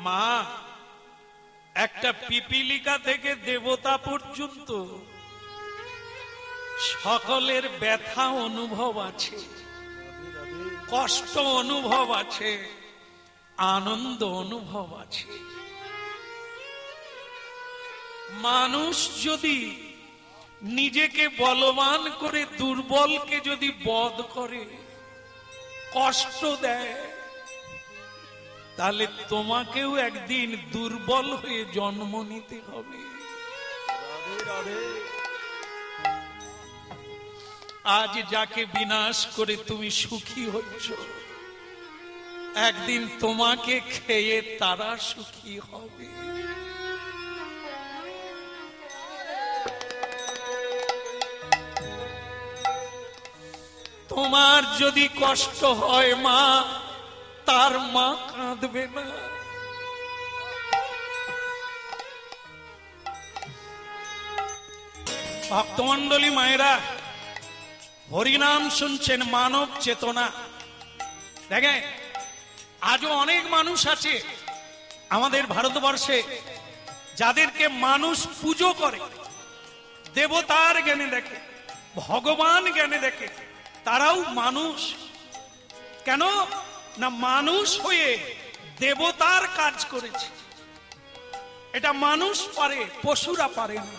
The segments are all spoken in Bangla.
মা, একটা পিপিলিকা থেকে দেবতা পর্যন্ত সকলের ব্যথা অনুভব আছে, কষ্ট অনুভব আছে, আনন্দ অনুভব আছে। মানুষ যদি নিজেকে বলবান করে দুর্বলকে যদি বধ করে, কষ্ট দেয়, তাহলে তোমাকেও একদিন দুর্বল হয়ে জন্ম নিতে হবে। আজ যাকে বিনাশ করে তুমি সুখী হচ্ছ, একদিন তোমাকে খেয়ে তারা সুখী হবে। তোমার যদি কষ্ট হয় মা, তার মা কাঁদবে না। ভক্তমন্ডলী মায়েরা, হরিনাম শুনছেন, মানব চেতনা। দেখেন, আজও অনেক মানুষ আছে আমাদের ভারতবর্ষে যাদেরকে মানুষ পুজো করে, দেবতার জ্ঞানে দেখে, ভগবান জ্ঞানে দেখে। তারাও মানুষ। কেন না মানুষ হয়ে দেবতার কাজ করেছে। এটা মানুষ পারে, পশুরা পারে না।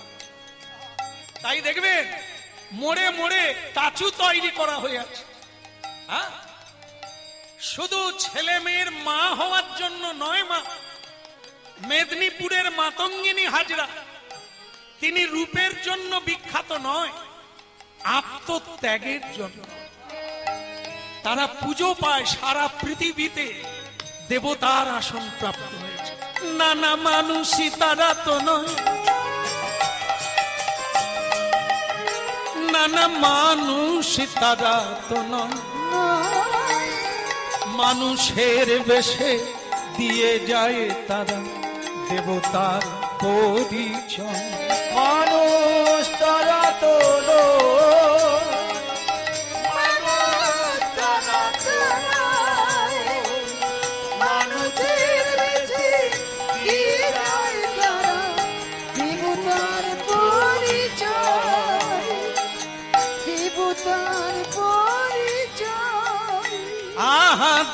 তাই দেখবেন মোড়ে মোড়ে স্ট্যাচু তৈরি করা হয়ে আছে। হ্যাঁ, শুধু ছেলে মেয়ের মা হওয়ার জন্য নয়। মা মেদিনীপুরের মাতঙ্গিনী হাজরা, তিনি রূপের জন্য বিখ্যাত নয়, আত্মত্যাগের জন্য। তারা পুজো পায় সারা পৃথিবীতে, দেবতার আসন প্রাপ্ত হয়েছে। নানা মানুষই তারা তো নয়, নানা মানুষই তারা তো নয়, মানুষের বেশে দিয়ে যায় তারা দেবতার পরিচয়। মানুষ তারা তো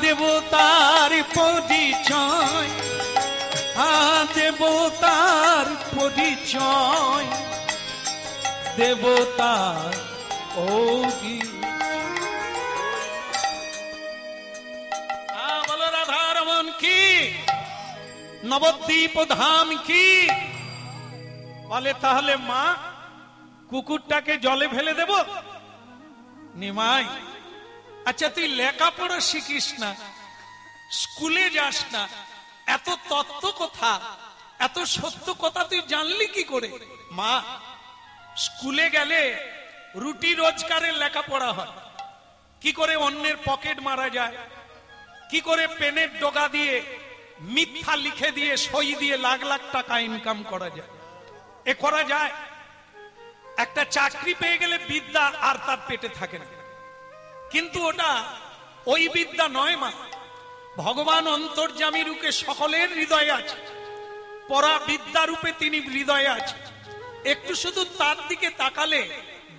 দেবতার পরিচয়, দেবতার পরিচয়, দেবতার বলো রাধা রমন কি, নবদ্বীপ ধাম কি। বলে তাহলে মা, কুকুরটাকে জলে ফেলে দেব? নিমাই, আচ্ছা তুই লেখাপড়া শিখিস না, স্কুলে যাস না, এত তত্ত্ব কথা, এত সত্য কথা তুই জানলি কি করে? মা, স্কুলে গেলে রুটি রোজগারের লেখাপড়া হয়, কি করে অন্যের পকেট মারা যায়, কি করে পেনের ডগা দিয়ে মিথ্যা লিখে দিয়ে সই দিয়ে লাখ লাখ টাকা ইনকাম করা যায়। এ করা যায়। একটা চাকরি পেয়ে গেলে বিদ্যা আর তার পেটে থাকে না, কিন্তু ওটা ওই বিদ্যা নয় মা। ভগবান অন্তর্যামী রূপে সকলের হৃদয়ে আছে, পরা বিদ্যা রূপে তিনি হৃদয়ে আছে। একটু শুধু তার দিকে তাকালে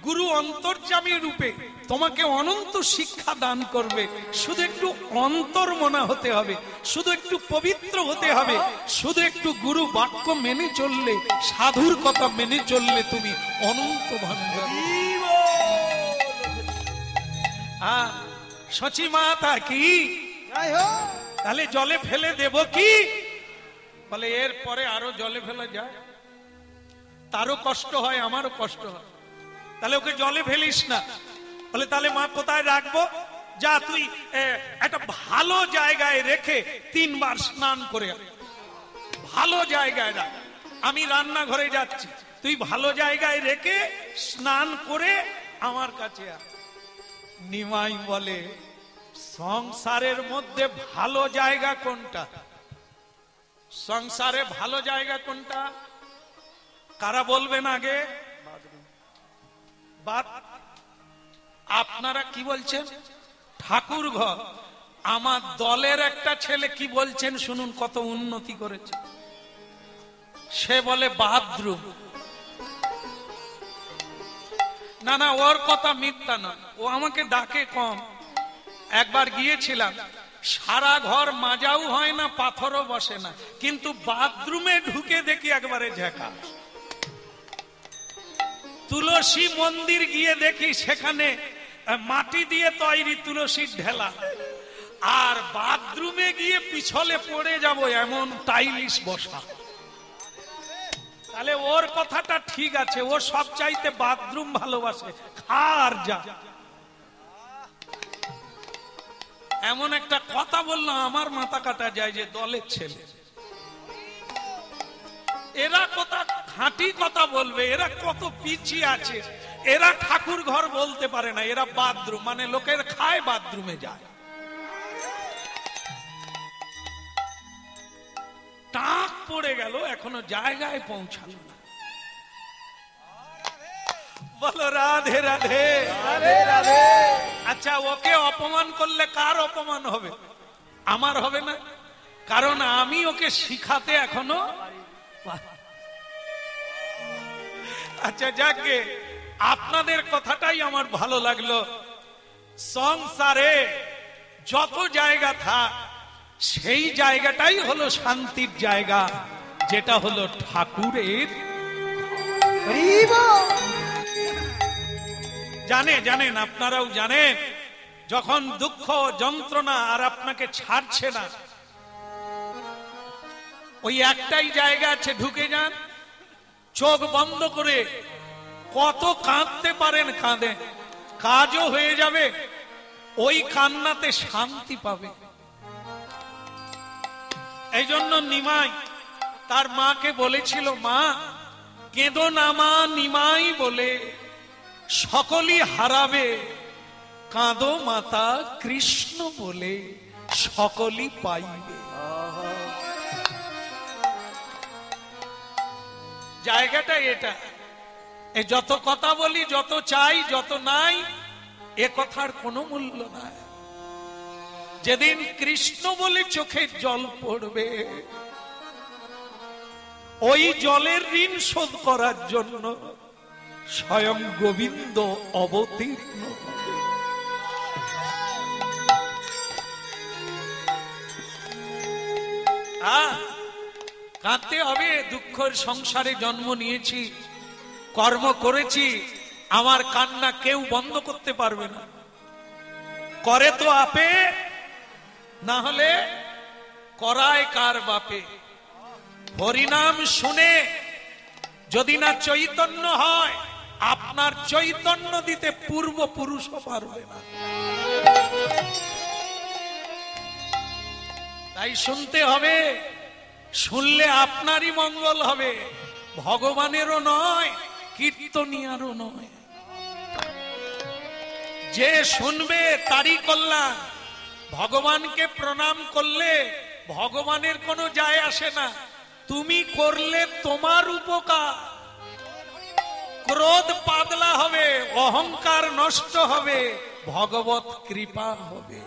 গুরু অন্তর্যামী রূপে তোমাকে অনন্ত শিক্ষা দান করবে। শুধু একটু অন্তর্মনা হতে হবে, শুধু একটু পবিত্র হতে হবে, শুধু একটু গুরু বাক্য মেনে চললে, সাধুর কথা মেনে চললে তুমি অনন্ত ভান্ডার। সচি মাতা কি, তাহলে জলে ফেলে দেব কি? বলে এর পরে আরো জলে ফেলা যায়, তারও কষ্ট হয়, আমারও কষ্ট হয়, তাহলে ওকে জলে ফেলিস না। বলে তাহলে মা কোথায় রাখবো? যা তুই একটা ভালো জায়গায় রেখে 3 বার স্নান করে, ভালো জায়গায় রাখ। আমি রান্নাঘরে যাচ্ছি, তুই ভালো জায়গায় রেখে স্নান করে আমার কাছে আয়। নিমাই বলে সংসারের মধ্যে ভালো জায়গা কোনটা? সংসারে ভালো জায়গা কোনটা? কারা বলবেন আগে? আপনারা কি বলছেন? ঠাকুর ঘর। আমার দলের একটা ছেলে কি বলছেন শুনুন, কত উন্নতি করেছে। সে বলে বাথরুম। না না, ওর কথা মিথ্যা না, ও আমাকে ডাকে কম। একবার গিয়েছিলাম, সারা ঘর মাজাও হয় না, পাথরও বসে না, কিন্তু বাথরুমে ঢুকে দেখি একবারে ঝাঁকা। তুলসী মন্দির গিয়ে দেখি সেখানে মাটি দিয়ে তৈরি তুলসীর ঢেলা, আর বাথরুমে গিয়ে পিছলে পড়ে যাব এমন টাইলিশ বসা। তাহলে ওর কথাটা ঠিক আছে, ও সব চাইতে বাথরুম ভালোবাসে, খার যা। এমন একটা কথা বললো আমার মাথা কাটা যায়, যে দলের ছেলে এরা কথা খাঁটি কথা বলবে, এরা কত পিছিয়ে আছে। এরা ঠাকুর ঘর বলতে পারে না, এরা বাথরুম, মানে লোকের খায় বাথরুমে যায়। টাক পড়ে গেল, এখনো জায়গায় পৌঁছালো না। বলো রাধে রাধে রাধে রাধে। আচ্ছা, ওকে অপমান করলে কার অপমান হবে? আমার হবে না, কারণ আমি ওকে শিখাতে এখনো। আচ্ছা যাকে, আপনাদের কথাটাই আমার ভালো লাগলো। সংসারে যত জায়গা থাক, সেই জায়গাটাই হলো শান্তির জায়গা, যেটা হলো ঠাকুরের। জানেন, আপনারাও জানেন, যখন দুঃখ যন্ত্রণা আর আপনাকে ছাড়ছে না, ওই একটাই জায়গা আছে, ঢুকে যান, চোখ বন্ধ করে কত কাঁদতে পারেন কাঁদেন, কাজও হয়ে যাবে, ওই কান্নাতে শান্তি পাবে। এই জন্য নিমাই তার মাকে বলেছিল, মা কেঁদো না মা নিমাই বলে, সকলই হারাবে, কাঁদো মাতা কৃষ্ণ বলে, সকলই পাইবে। জায়গাটা এটা। এই যত কথা বলি, যত চাই, যত নাই, এ কথার কোনো মূল্য নাই। যেদিন কৃষ্ণ বলে চোখে জল পড়বে, ওই জলের ঋণ শোধ করার জন্য স্বয়ং গোবিন্দ অবতীর্ণ হবে। কাঁদতে হবে, দুঃখের সংসারে জন্ম নিয়েছি, কর্ম করেছি, আমার কান্না কেউ বন্ধ করতে পারবে না। করে তো আপে, না হলে করায় কার বাপে। হরিনাম শুনে যদি না চৈতন্য হয়, আপনার চৈতন্য দিতে পূর্বপুরুষও পারবে না। তাই শুনতে হবে, শুনলে আপনারই মঙ্গল হবে, ভগবানেরও নয়, কীর্তনিয়ারও নয়। যে শুনবে তারই কল্যাণ। ভগবানকে প্রণাম করলে ভগবানের কোনো যায় আসে না, তুমি করলে তোমার উপকার। ক্রোধ পাতলা হবে, অহংকার নষ্ট হবে, ভগবত কৃপা হবে।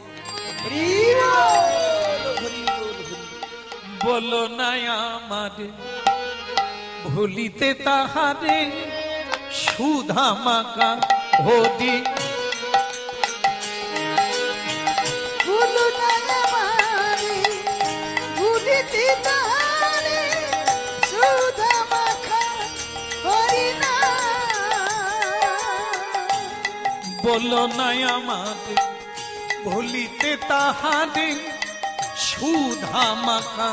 বলো না আমারে ভুলিতে তাহারে, সুধা মাকা হদি। বলো না আমারে ভুলিতে তাহারে, সুধা মাখা হরিনাম। বলো না আমারে ভুলিতে তাহারে, সুধা মাখা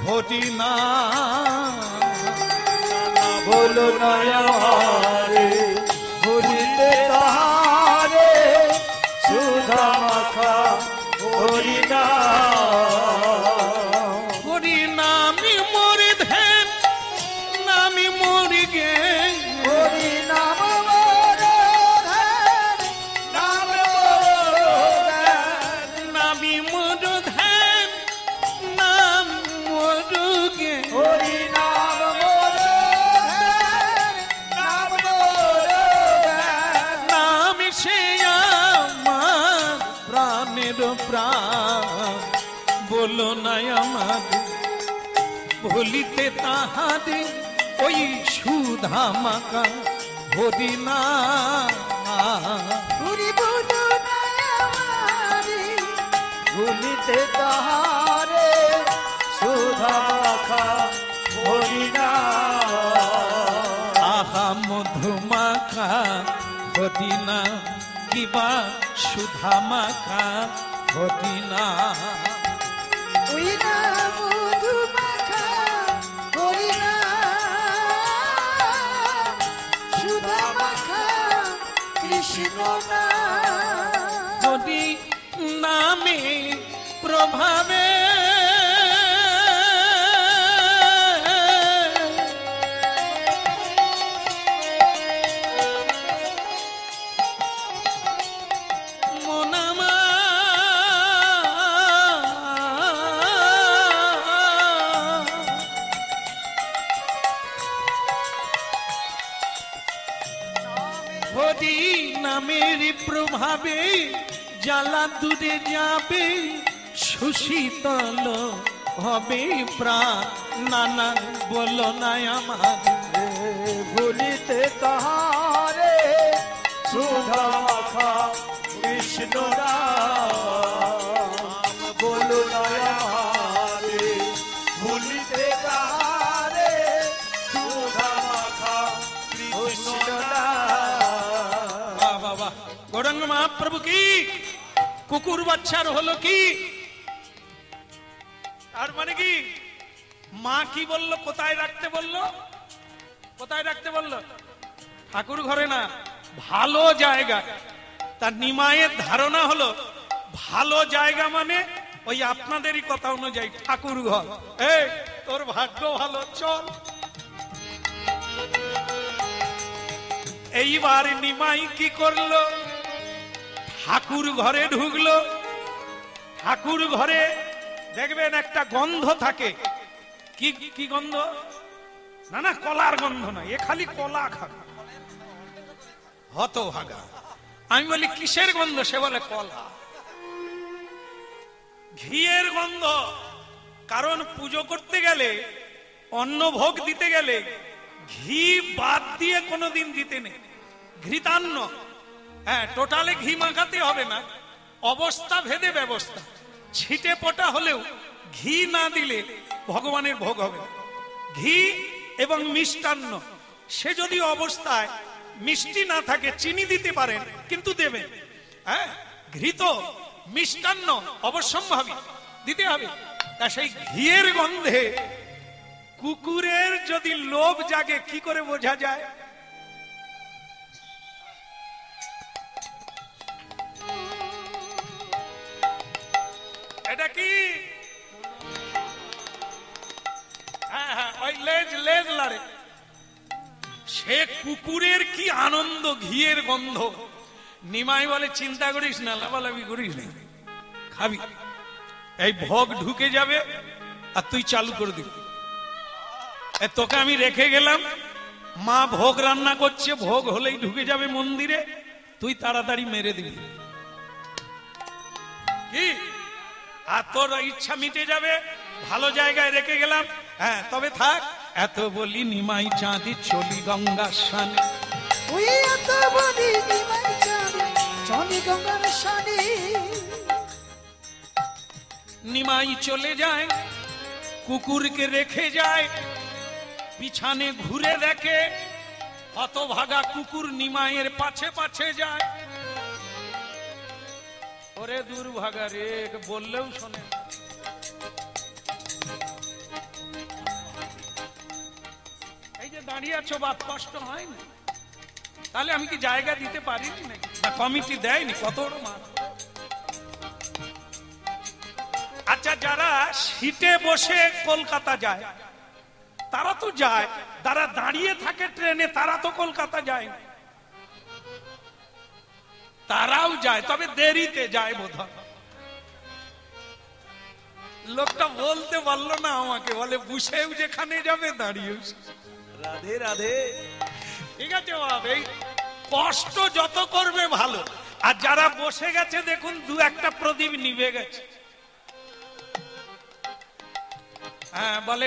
হরিনাম। বলো না আমারে ভুলিতে তাহারে, সুধা মাখা হরিনাম। হরিনামি মোরে ধ্যান, নামি মোরে জ্ঞান, হরিনাম মোরে ধ্যান, নাম মোরে জ্ঞান। নামি মোর ধ্যান, নাম মোর জ্ঞান। হরিনাম মোরে ধ্যান, নাম মোরে জ্ঞান। নাম সে আমার প্রাণের প্রাণ। ভুলিতে তাহারে ওই সুধা মাখা হরিনা পুরি বলো না আমারে ভুলিতে তাহারে সুধা মাখা হরিনা আহা মধুমাখা হরিনা কিবা সুধা মাখা হরিনা ওই না মধু মাখা হরি না সুধা মাখা কৃষ্ণ না যদি নামে প্রভাবে মনামা হরি নামের প্রভাবে জ্বালা দূরে যাবে সুশীতল হবে প্রাণ নানা বলো না আমার ভুলিতে তাহারে সুধা মাখা কৃষ্ণ নাম বলো নয়ারে ভুলিতে তাহারে সুধা মাখা কৃষ্ণ নাম বাহ বাহ বাহ গৌরাঙ্গ মহাপ্রভু কি কুকুর বাচ্চার হলো কি আর মানে কি মা কি বললো কোথায় রাখতে বললো কোথায় রাখতে বললো ঠাকুর ঘরে না ভালো জায়গা তার নিমায়ের ধারণা হলো ভালো জায়গা মানে ওই আপনাদেরই কথা অনুযায়ী ঠাকুর ঘর এই তোর ভাগ্য ভালো চল এইবার নিমাই কি করলো ঠাকুর ঘরে ঢুকলো ঠাকুর ঘরে দেখবেন একটা গন্ধ থাকে কি কি গন্ধ না না কলার গন্ধ না এ খালি কলা খাবে হতভাগা আমি বলি কিসের গন্ধ সে বলে কলা ঘিয়ের গন্ধ কারণ পুজো করতে গেলে অন্ন ভোগ দিতে গেলে ঘি বাদ দিয়ে কোনোদিন দিতে নেই ঘৃতান্ন হ্যাঁ টোটালে ঘি মাখাতে হবে না অবস্থা ভেদে ব্যবস্থা ছিটে পোটা হলেও ঘি না দিলে ভগবানের ভোগ হবে না। ঘি এবং মিষ্টান্ন সে যদি অবস্থায় মিষ্টি না থাকে চিনি দিতে পারেন কিন্তু দেবেন হ্যাঁ ঘৃত মিষ্টান্ন অবশ্যম্ভাবী দিতে হবে তা সেই ঘিয়ের গন্ধে কুকুরের যদি লোভ জাগে কি করে বোঝা যায় এটা কি হ্যাঁ হ্যাঁ ওই লেজ লেজ লাড়ে সে কুকুরের কি আনন্দ ঘিয়ের গন্ধ নিমাই বলে চিন্তা করিস না লাভালাভি করিস না খাবি এই ভোগ ঢুকে যাবে আর তুই চালু করে দিবি তোকে আমি রেখে গেলাম মা ভোগ রান্না করছে ভোগ হলেই ঢুকে যাবে মন্দিরে তুই তাড়াতাড়ি মেরে দিবি কি আর তোর ইচ্ছা মিটে যাবে ভালো জায়গায় রেখে গেলাম হ্যাঁ তবে থাক এত বলি নিমাই চাঁদি চলি গঙ্গা সানে ওই এত বলি নিমাই চাঁদি চলি গঙ্গার সানে নিমাই চলে যায় কুকুরকে রেখে যায় পিছনে ঘুরে দেখে হতভাগা কুকুর নিমাইয়ের পাছে পাছে যায় ওরে দুর্ভাগা রে বললেও শোনে এই যে দাঁড়িয়ে আছো বাপ কষ্ট হয়নি তাহলে আমি কি জায়গা দিতে পারিনি নাকি না কমিটি দেয়নি কত বড় মাছ আচ্ছা যারা সিটে বসে কলকাতা যায় তারা তো যায় যারা দাঁড়িয়ে থাকে ট্রেনে তারা তো কলকাতা যায় না তারাও যায় তবে দেরিতে যায় বোধহয় লোকটা বলতে পারলো না আমাকে বলে বসেও যেখানে যাবে দাঁড়িয়ে রাধে রাধে ঠিক আছে বাবা এই কষ্ট যত করবে ভালো আর যারা বসে গেছে দেখুন দু একটা প্রদীপ নিভে গেছে হ্যাঁ বলে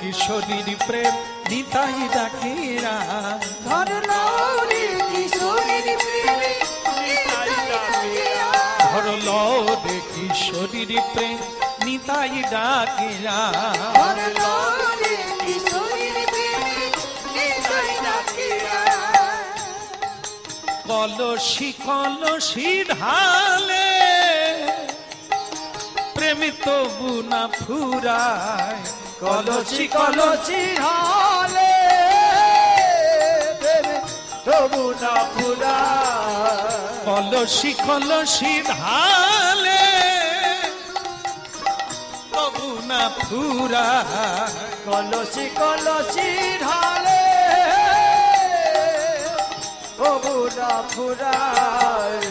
কিশোরীর প্রেম নিতাই ডাকিরা ধরলো রে কিশোরীর প্রেমে নিতাই ডাকিয়া ধরলো রে কিশোরীর প্রেম নিতাই ডাকিরা ধরলো রে কিশোরীর প্রেমে নিতাই ডাকিয়া কলসি কলসি ঢালে প্রেম তবু না ফুরায় কলসি কলসি ঢালে প্রেমে তবু না ফুরায় কলসি কলসি ঢালে তবু না ফুরায় কলসি কলসি ঢালে তবু না ফুরায়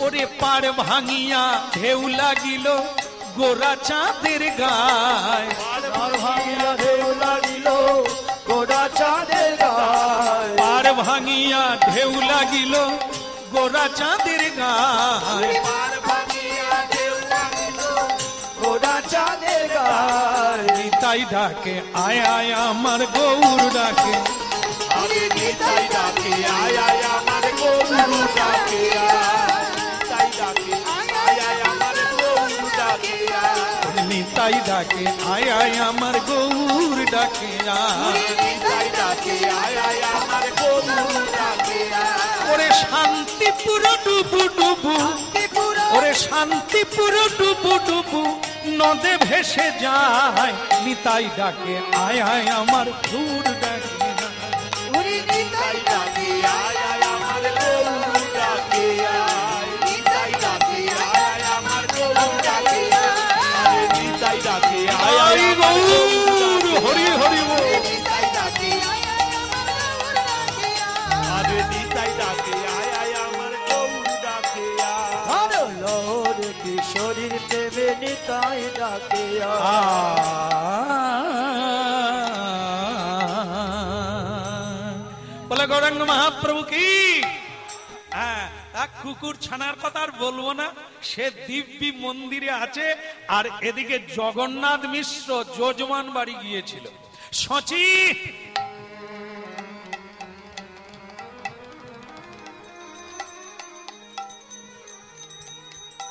ওরে পার ভাঙিয়া ঢেউ লাগিল গোরা চাঁদের গায় পার ভাঙিয়া ঢেউ লাগিল গোরা চাঁদের গায় পার ভাঙিয়া ঢেউ লাগিল গোরা চাঁদের গায় পার ভাঙিয়া ঢেউ লাগিল গোরা চাঁদের গায় নিতাই ডাকে আয় আয় আমার গৌর ডাকে আরে নিতাই ডাকে আয় আয় আমার গৌর ডাকে নিতাই ডাকে আয় আয় আমার গৌর ডাকে নিতাই ডাকে আয় আয় আমার গৌর ডাকে নিতাই ডাকে আয় আয় আমার গৌর ডাকে ওরে শান্তিপুর ডুবু ডুবু ত্রিপুর ওরে শান্তিপুর ডুবু ডুবু নদে ভেসে যায় নিতাই ডাকে আয় আয় আমার গৌর ডাকে উরি নিতাই ডাকে আয় আয় আমার গৌর ডাকে নিতাই ডাকে আয় আয় আমার গৌর ডাকে আরে নিতাই ডাকে আয় আয় আয় গৌর হরি হরি বল নিতাই ডাকে আয় আয় আমার গৌর ডাকে আরে নিতাই ডাকে আয় আয় আমার গৌর ডাকে আরে লোর কিশোরীর প্রেমে নিতাই ডাকে বলে গৌরাঙ্গ মহাপ্রভু কি কুকুর ছানার কথা আর বলবো না, সে দিব্যি মন্দিরে আছে। আর এদিকে জগন্নাথ মিশ্র যজমান বাড়ি গিয়েছিল। সচি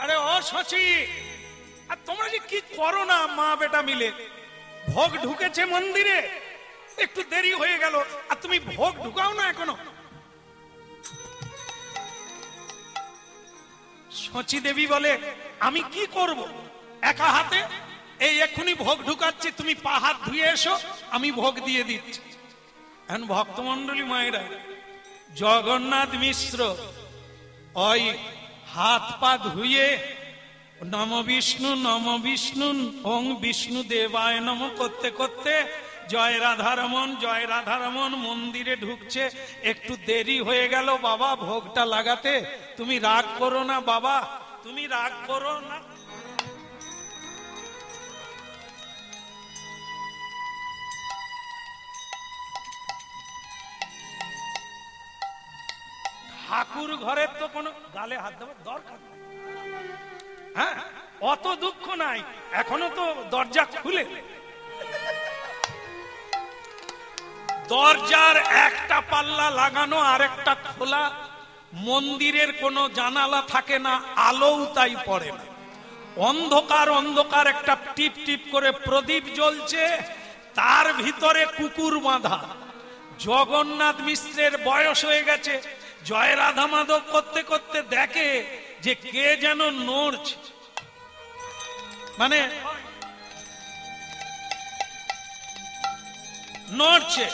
আরে ও সচি, আর তোমরা যে কি করো না মা বেটা মিলে? ভোগ ঢুকেছে মন্দিরে, একটু দেরি হয়ে গেল আর তুমি ভোগ ঢুকাও না এখনো। সচি দেবী বলে আমি কি করব একা হাতে? এই এক্ষুনি ভোগ ঢুকাচ্ছি, তুমি পা হাত ধুয়ে এসো, আমি ভোগ দিয়ে দিচ্ছি। এখন ভক্তমন্ডলী মায়েরা, জগন্নাথ মিশ্র ওই হাত পা ধুয়ে নম বিষ্ণু ওং বিষ্ণু দেবায় নম করতে করতে জয় রাধারমন মন্দিরে ঢুকছে। একটু দেরি হয়ে গেল বাবা ভোগটা লাগাতে, তুমি রাগ করো না বাবা, তুমি রাগ করো না। ঠাকুর ঘরের তো কোনো গালে হাত দেওয়ার দরকার নেই। হ্যাঁ, অত দুঃখ নাই, এখনো তো দরজা খুলে। দরজার একটা পাল্লা লাগানো আর একটা খোলা, মন্দিরের কোনো জানালা থাকে না, আলোও তাই পড়ে না। অন্ধকার একটা টিপ টিপ করে প্রদীপ জ্বলছে, তার ভিতরে কুকুর বাঁধা। জগন্নাথ মিশ্রের বয়স হয়ে গেছে, জয় রাধা মাধব করতে করতে দেখে যে কে যেন নড়ছে, মানে নড়ছে।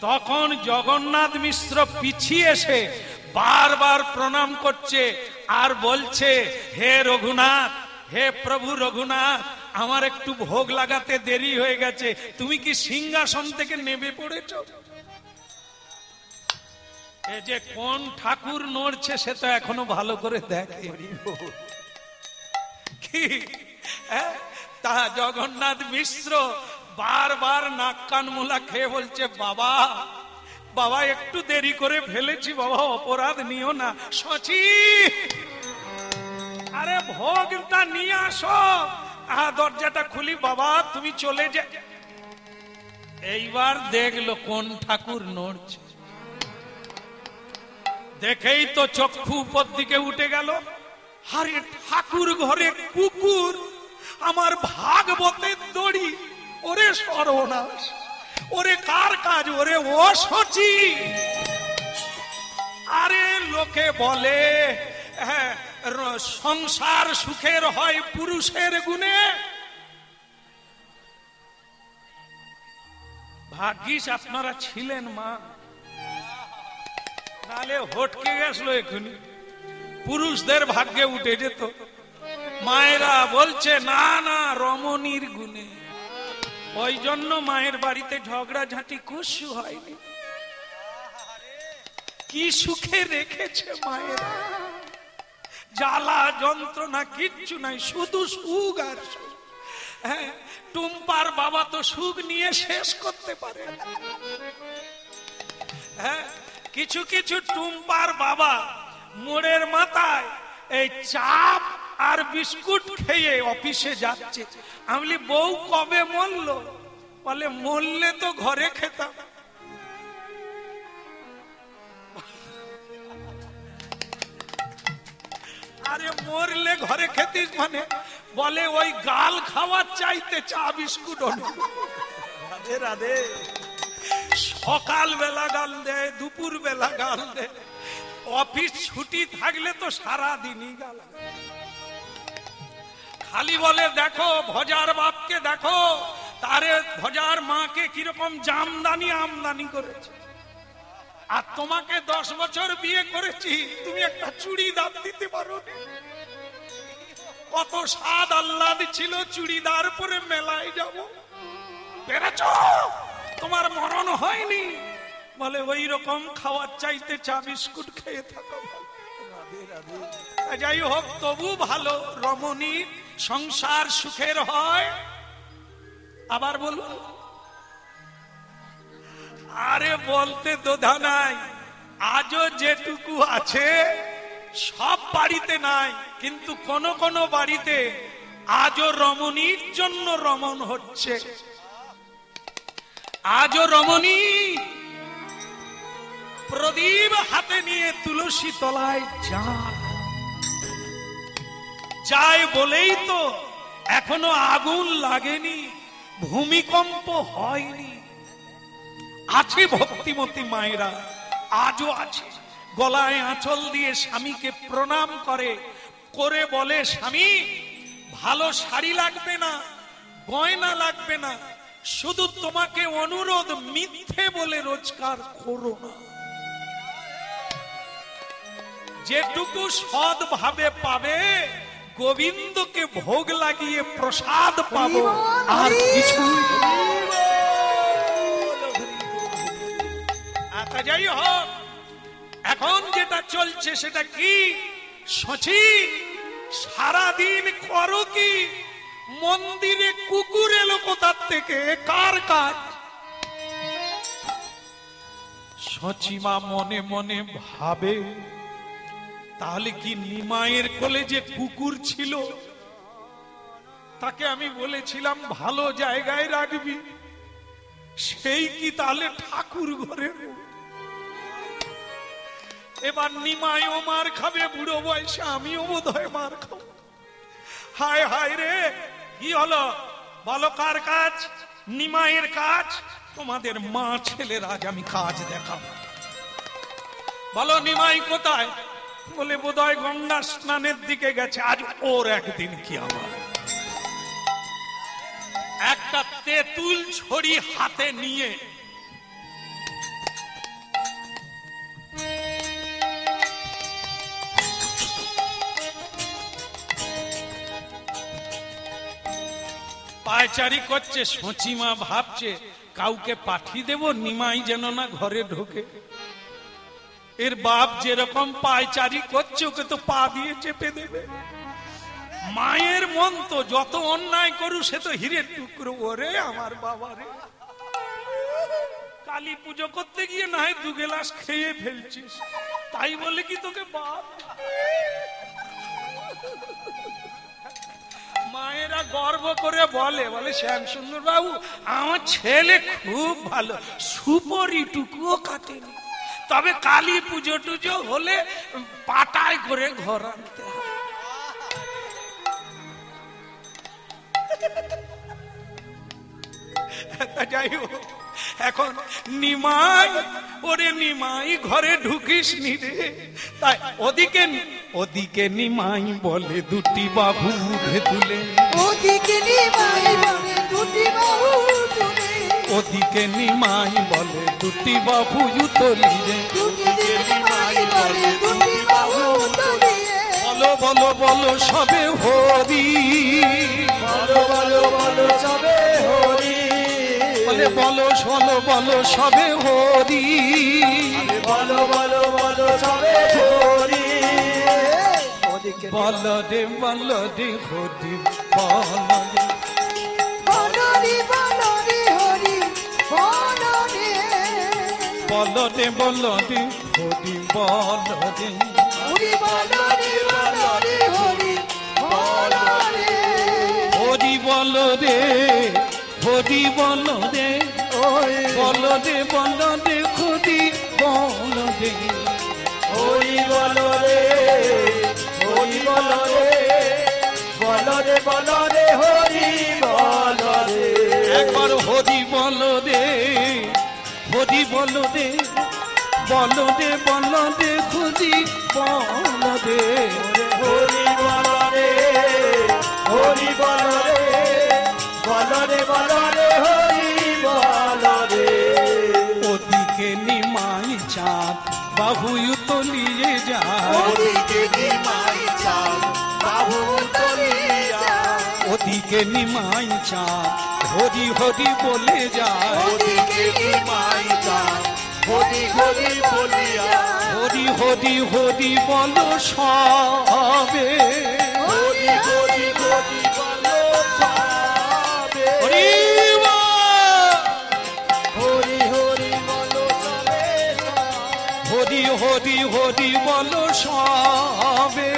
তখন জগন্নাথ মিশ্র পিছিয়ে এসে বারবার প্রণাম করছে আর বলছে, হে রঘুনাথ, হে প্রভু রঘুনাথ, আমার একটু ভোগ লাগাতে দেরি হয়ে গেছে, তুমি কি সিংহাসন থেকে নেমে পড়েছো? এই যে কোন ঠাকুর নড়ছে সে তো এখনো ভালো করে দেখে কি। তা জগন্নাথ মিশ্র বারবার নাক কান মোলা খেয়ে বলছে, বাবা বাবা একটু দেরি করে ফেলেছি বাবা, অপরাধ নিও না। সচি, আরে ভোগটা নিয়ে আসো। দরজাটা খুলি বাবা, তুমি চলে যা। এইবার দেখলো কোন ঠাকুর নড়ছে, দেখেই তো চক্ষু উপর দিকে উঠে গেল। আরে ঠাকুর ঘরে কুকুর, আমার ভাগবতের দড়ি। ওরে সর্বনাশ, ওরে কার কাজ, ওরে ও সচি। আরে লোকে বলে সংসার সুখের হয় পুরুষের গুণে। ভাগ্যিস আপনারা ছিলেন মা, নালে হটকে গেছিল এখনই, পুরুষদের ভাগ্যে উঠে যেত। মায়েরা বলছে না না রমণীর গুণে, ওই জন্য মায়ের বাড়িতে ঝগড়া ঝাঁটি কুসু হয়নি। কি সুখে রেখেছে মায়েরা, জ্বালা যন্ত্রণা কিচ্ছু নাই, শুধু সুখ আর সুখ। হ্যাঁ, টুম্পার বাবা তো সুখ নিয়ে শেষ করতে পারে। হ্যাঁ, কিছু কিছু টুম্পার বাবা মোড়ের মাথায় এই চাপ আর বিস্কুট খেয়ে অফিসে যাচ্ছে। আমি বলি বউ কবে মরলো? বলে মরলে তো ঘরে খেতাম। আরে মরলে ঘরে খেতিস মানে? বলে ওই গাল খাওয়ার চাইতে চা বিস্কুট হলো। রাধে রাধে। সকাল বেলা গাল দেয়, দুপুর বেলা গাল দেয়, অফিস ছুটি থাকলে তো সারা দিনই গাল। খালি বলে দেখো ভজার বাপকে, দেখো তারে ভজার মাকে কিরকম জামদানি আমদানি করেছে, আর তোমাকে 10 বছর বিয়ে করেছি, তুমি একটা চুড়িদার দিতে পারো? কত স্বাদ আহ্লাদ ছিল, চুড়িদার পরে মেলায় যাব, বেড়েছ, তোমার মরণ হয়নি। বলে ওই রকম খাওয়ার চাইতে চা বিস্কুট খেয়ে থাকো। যাই হোক, তবু ভালো, রমণী সংসার সুখের হয়। আবার বলুন। আরে বলতে দোধা নাই, আজও যেটুকু আছে সব বাড়িতে নাই, কিন্তু কোন কোন বাড়িতে আজও রমণীর জন্য রমণ হচ্ছে। আজও রমণী প্রদীপ হাতে নিয়ে তুলসী তলায় যায় বলেই তো এখনো আগুন লাগেনি, ভূমিকম্প হয়নি। আছে ভক্তিমতী মায়েরা, আজও আছে, গলায় আঁচল দিয়ে স্বামীকে প্রণাম করে, করে বলে স্বামী ভালো শাড়ি লাগবে না, গয়না লাগবে না, শুধু তোমাকে অনুরোধ মিথ্যে বলে রোজগার করো না। যেটুকু সৎ ভাবে পাবে গোবিন্দকে ভোগ লাগিয়ে প্রসাদ পাবো, আর কিছু। যাই হোক, এখন যেটা চলছে সেটা কি? সচি সারাদিন করো কি? মন্দিরে কুকুর এলো কোথার থেকে? কার কাজ? সচিমা মনে মনে ভাবে, তাহলে কি নিমাইয়ের কোলে যে কুকুর ছিল তাকে আমি বলেছিলাম ভালো জায়গায় রাখবি, সেই কি তাহলে ঠাকুর ঘরে? এবার নিমাইও মার খাবে, বুড়ো বয়সে আমিও বোধ হয় মার খাবো। হায় হায় রে, কি হলো বলো? কার কাজ? নিমাইয়ের কাজ। তোমাদের মা ছেলের আজ আমি কাজ দেখাবো। বলো নিমাই কোথায়? বলে বোধহয় গঙ্গা স্নানের দিকে গেছে, আজ ওর একদিন কি আমার। একটা তেঁতুল ছড়ি হাতে নিয়ে পায়চারি করছে। সচিমা ভাবছে কাউকে পাঠিয়ে দেব, নিমাই যেন না ঘরে ঢোকে। এর বাপ যেরকম পায়চারি করছে ওকে তো পা দিয়ে চেপে দেবে। মায়ের মন তো যত অন্যায় করু সে তো হীরের টুকরো। ওরে আমার বাবা রে, কালী পুজো করতে গিয়ে না হয় 2 গ্লাস খেয়ে ফেলছিস, তাই বলে কি তোকে বাপ? মায়েরা গর্ব করে বলে, বলে শ্যামসুন্দর বাবু আমার ছেলে খুব ভালো, সুপরিটুকুও কাটেনি, তবে কালী পুজো টুজো হলে পাটায় করে ঘর আনতে হয়। যাই হোক, এখন নিমাই, ওরে নিমাই ঘরে ঢুকিস নি রে। তাই ওদিকে নিমাই বলে দুটি বাহু তুলে, ওদিকে নিমাই বলে দুটি বাহু তুলে, ওদিকে নিমাই বলে দুটি বাহু তুলি রে। ওদিকে নিমাই বলে দুটি বাহু তুলে, বলো বলো বলো সবে হরি, বলো বলো বলো সবে হরি, বলে বলো বলো বলো সবে হরি, বলো বলো বলো সবে হরি। বল রে বল রে হরি, বল রে বলরে বলরে হরি বলরে, বলরে বলরে হরি, বল রে হরি বলরে বলরে হরি বলরে, হরি বল রে, হরি বল রে, বল রে বল রে হরি, বল রে হরি বলো রে, হরি বলো রে, বলো রে বলো রে হরি বলো রে। একবার হরি বল রে, হরি বল রে, বল রে বল রে হরি, বল রে হরি বলো রে, হরি বলো রে, বলো রে বলো রে হরি বলো রে। ওদিকে নিমাই চাঁদ বাহু তলিয়ে যায়, ওদিকে নিমাই চাঁদ বাহু তলিয়া, ওদিকে নিমাই চাঁদ হরি হরি বলে যায়, ওদিকে নিমাই চাঁদ হরি হরি বলিয়া, হরি হরি হরি বল সবে, হরি হরি হরি বলো সবে, হরি হরি হরি বলো সবে সবে, হরি হরি হরি বল সবে,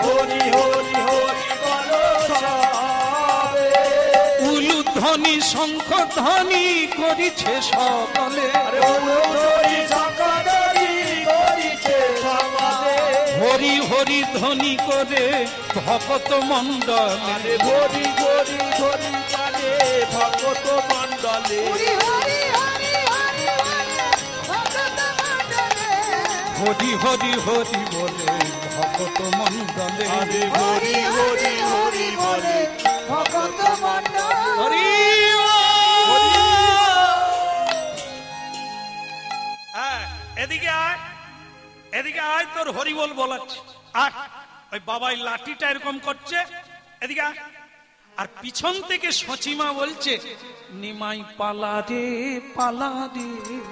হরি হরি হরি বলো সবে। উলুধ্বনি শঙ্খ ধ্বনি করিছে সকলে, আরে হরি সকলি করিছে সমাদে, হরি হরি ধ্বনি করে ভকত মণ্ডলে, আরে হরি হরি হরি কানে ভগত মণ্ডলে, হরি হরি হরি হরি বলে ভগত মণ্ডলে, হরি হরি হরি বলে ভকত মণ্ডলে, আরে হরি হরি হরি বলে ভগত মণ্ডলে, হরি এদিকে আয়, এদিকে আয়, তোর হরি বল বলাচ্ছি। আর ওই বাবাই লাঠিটা এরকম করছে, এদিকে আয়। আর পিছন থেকে সচিমা বলছে নিমাই পালা রে পালা রে,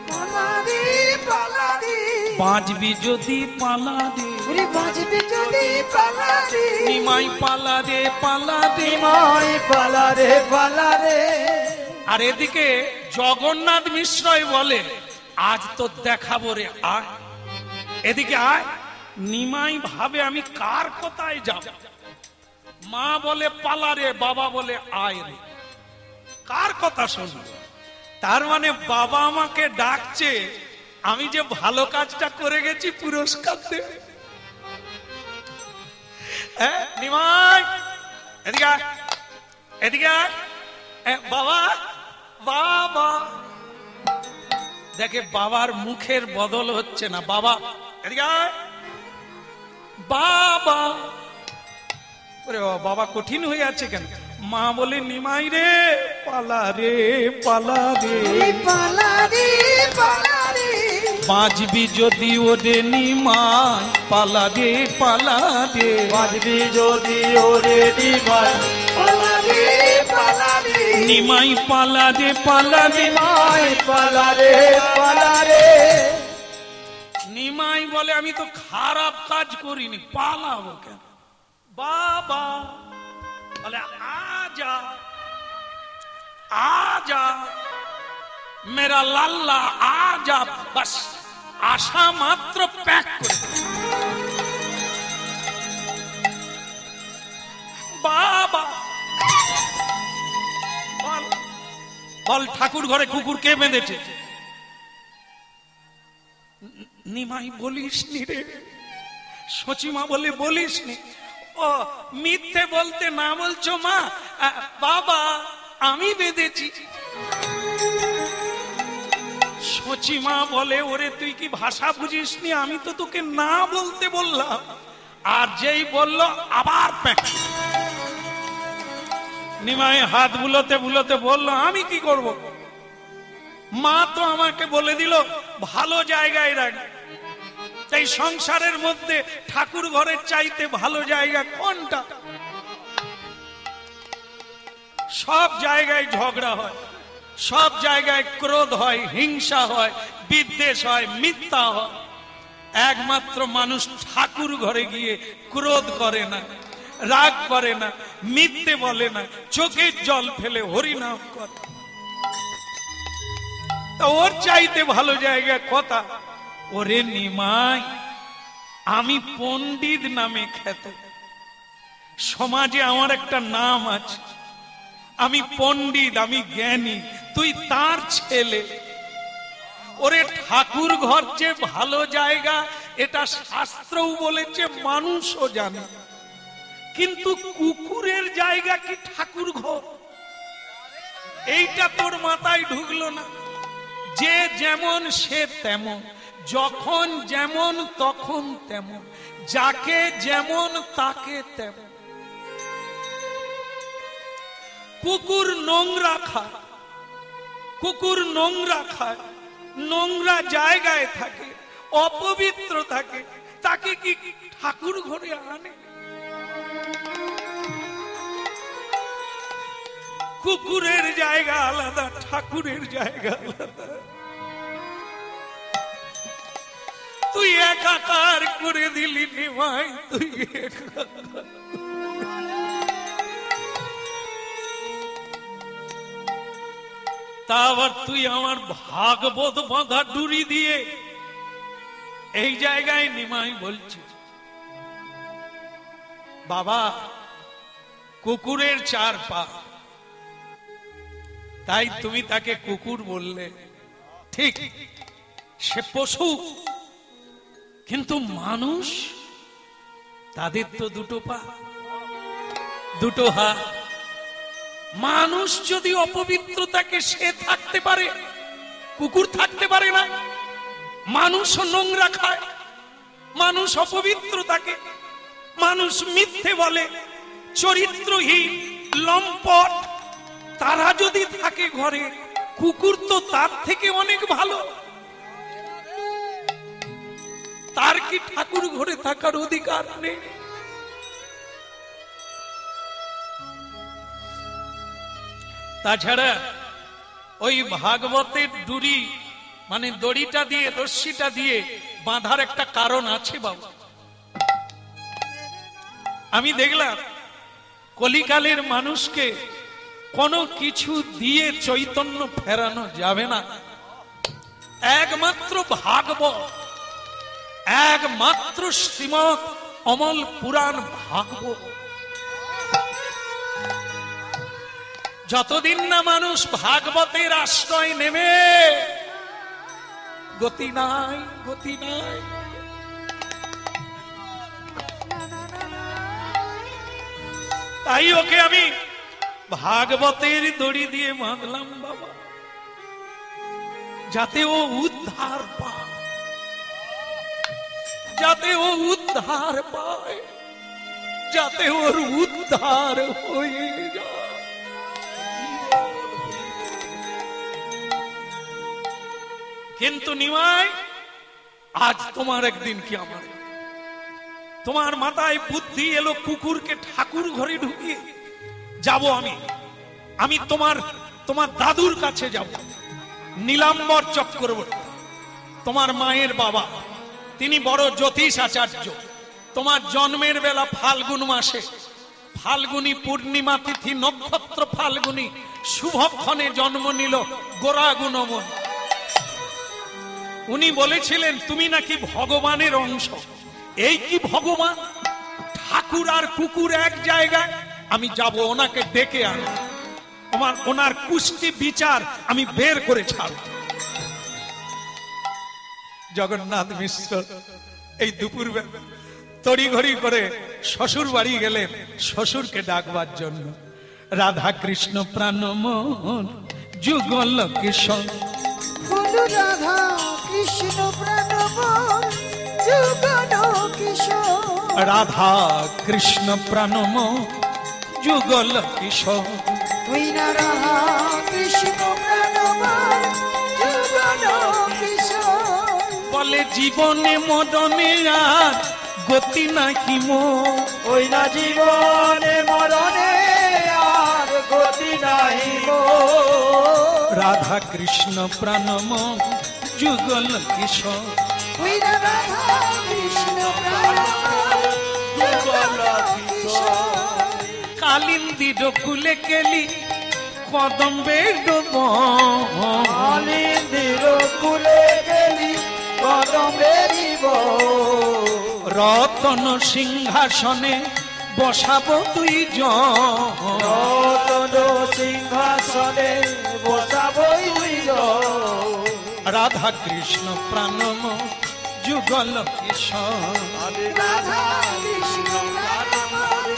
পালারে পালারে, বাঁচবি যদি পালা রে, ওরে বাজবে যদি পালারে, নিমাই পালা রে পালা রে। নিমাই পালারে পালারে। আর এদিকে জগন্নাথ মিশ্রই বলে আজ তো দেখাবো রে, আয় এদিকে আয়। নিমাই ভাবে আমি কার কোথায় যাব, মা বলে পালা রে, বাবা বলে আয় রে, কার কথা শুনবো? তার মানে বাবা আমাকে ডাকছে, আমি যে ভালো কাজটা করে গেছি পুরস্কার দেবে। নিমাই এদিকে আয়, এদিকে আয়। বাবা বাবা, দেখে বাবার মুখের বদল হচ্ছে না। বাবা এদিকে আয়, বাবা। ওরে বাবা কঠিন হয়ে আছে কেন? মা বলে নিমাই রে পালা রে পালা রে, পালারে পালারে, বাঁচবি যদি ওরে নিমাই পালা রে পালা রে, বাজবি যদি ওরে নিমাই পালারে পালারে, নিমাই পালা রে পালা রে। নিমাই পালারে পালারে। নিমাই বলে আমি তো খারাপ কাজ করিনি, পালাবো কেন? বাবা বলে আজা आजा मेरा लाल्ला आजा, बस आशा मात्र पैक कर बाबा বল ঠাকুর ঘরে কুকুর কে বেঁধেছে? নিমাই বলিস নি রে, সচিমা বলে বলিস নি। ও মিথ্যে বলতে না বলছো মা? বাবা আমি বেঁধেছি। সচিমা বলে ওরে তুই কি ভাষা বুঝিস নি? আমি তো তোকে না বলতে বললাম। আর যেই বলল আবার নিমাই হাত বুলোতে বুলোতে বলল আমি কি করব? মা তো আমাকে বলে দিল ভালো জায়গায় রাখ। তাই সংসারের মধ্যে ঠাকুর ঘরের চাইতে ভালো জায়গা কোনটা? সব জায়গায় ঝগড়া হয়, সব জায়গায় ক্রোধ হয়, হিংসা হয়, বিদ্বেষ হয়, মিথ্যা হয়। একমাত্র মানুষ ঠাকুর ঘরে গিয়ে ক্রোধ করে না, রাগ করে না, মিথ্যে বলে না, চোখের জল ফেলে হরিনাম করে। তা ওর চাইতে ভালো জায়গা কথা। ওরে নিমাই আমি পণ্ডিত নামে খ্যাত, সমাজে আমার একটা নাম আছে, আমি পণ্ডিত, আমি জ্ঞানী, তুই তার ছেলে। ওরে ঠাকুর ঘর যে ভালো জায়গা এটা শাস্ত্রও বলেছে, মানুষও জানে। কিন্তু কুকুরের জায়গা কি ঠাকুর ঘর? এইটা তোর মাথায় ঢুকলো না। যে যেমন সে তেমন, যখন যেমন তখন তেমন, যাকে যেমন তাকে তেমন। কুকুর নোংরা খায়, কুকুর নোংরা খায়, নোংরা জায়গায় থাকে, অপবিত্র থাকে, তাকে কি ঠাকুর ঘরে আনে? কুকুরের জায়গা আলাদা, ঠাকুরের জায়গা আলাদা। তুই একাকার করে দিলি নিমাই, তুই একাকার। তা আবার তুই আমার ভাগবত বাঁধা ডুরি দিয়ে এই জায়গায় নিমাই বলছিস? বাবা কুকুরের 4 পা, তাই তুমি তাকে কুকুর বললে। ঠিক, সে পশু, কিন্তু মানুষ তাদের তো 2 পা, 2 হাত। মানুষ যদি অপবিত্র থাকে সে থাকতে পারে, কুকুর থাকতে পারে না। মানুষও নোংরা খায়, মানুষ অপবিত্র থাকে, মানুষ মিথ্যে বলে, চরিত্রহীন, লম্পট, তারা যদি থাকে ঘরে, কুকুর তো তার থেকে অনেক ভালো। তার কি ঠাকুর ঘরে থাকার অধিকার নেই? তাছাড়া ওই ভাগবতের ডুরি মানে দড়িটা দিয়ে, রশ্মিটা দিয়ে বাঁধার একটা কারণ আছে বাবা। আমি দেখলাম কলিকালের মানুষকে কোনো কিছু দিয়ে চৈতন্য ফেরানো যাবে না। একমাত্র ভাগবত, একমাত্র শ্রীমৎ অমল পুরাণ ভাগবত। যতদিন না মানুষ ভাগবতের আশ্রয় নেবে, গতি নাই, গতি নাই। তাই ওকে আমি ভাগবতের দড়ি দিয়ে বাঁধলাম বাবা, যাতে ও উদ্ধার পায়, যাতে ও উদ্ধার পায়, যাতে ওর উদ্ধার হয়ে যায়। কিন্তু নিমাই, আজ তোমার একদিন কি আমার, তোমার মাথায় বুদ্ধি এলো কুকুরকে ঠাকুর ঘরে ঢুকিয়ে যাব। আমি তোমার দাদুর কাছে যাব, নীলাম্বর চক্রবর্তী, তোমার মায়ের বাবা, তিনি বড় জ্যোতিষ আচার্য। তোমার জন্মের বেলা ফাল্গুন মাসে, ফাল্গুনী পূর্ণিমা তিথি, নক্ষত্র ফাল্গুনী, শুভক্ষণে জন্ম নিল গোরা গুণমন। উনি বলেছিলেন তুমি নাকি ভগবানের অংশ। এই কি ভগবান? ঠাকুর আর কুকুর এক জায়গায়, আমি যাব ওনাকে ডেকে আনো। ওনার কুষ্টি বিচার আমি বের করে ছাড়ব। জগন্নাথ মিশ্র এই দুপুর তড়িঘড়ি করে শ্বশুর বাড়ি গেলেন শ্বশুরকে ডাকবার জন্য। রাধা কৃষ্ণ প্রাণমোহন যুগল কিশোর, রাধা কৃষ্ণ প্রাণমোহন যুগল কিশোর, রাধা কৃষ্ণ প্রাণমোহন যুগল কিশোর, রাধা কৃষ্ণ প্রাণমোহন যুগল কিশোর। বলে জীবনে মরণে আর গতি নাহি মোর, ওই না জীবনে মরণে আর গতি নাহি মোর। রাধা কৃষ্ণ প্রাণমোহন যুগল কিশোর, রাধা কৃষ্ণ প্রাণমোহন যুগল কিশোর। কালিন্দির কুলে কেলি কদম্বে ডোব, কালিন্দির কুলে গেলি কদমে দিব, রতন সিংহাসনে বসাবো তুই রতন সিংহাসনে বসাবই তুই। রাধা কৃষ্ণ প্রাণমোহন যুগল কিশোর, রাধা কৃষ্ণ প্রাণমোহন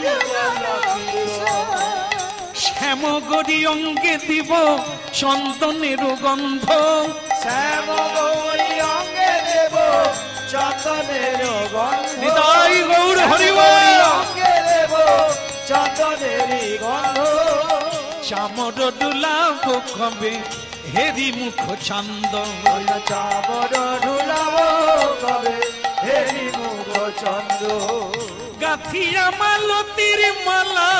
যুগল কিশোর। শ্যামগরি অঙ্গে দিব চন্দনের গন্ধ, শ্যাম গৌরী অঙ্গে দেব চন্দনের গন্ধ, হৃদয় গৌর হরিব অঙ্গে দেব চন্দনের গন্ধ। চামর ডুলাব কবে হেরি মুখ চান্দ, চামর ঢুলাব কবে হেরি মুখ চন্দ্র। গাথিয়া মালতির মালা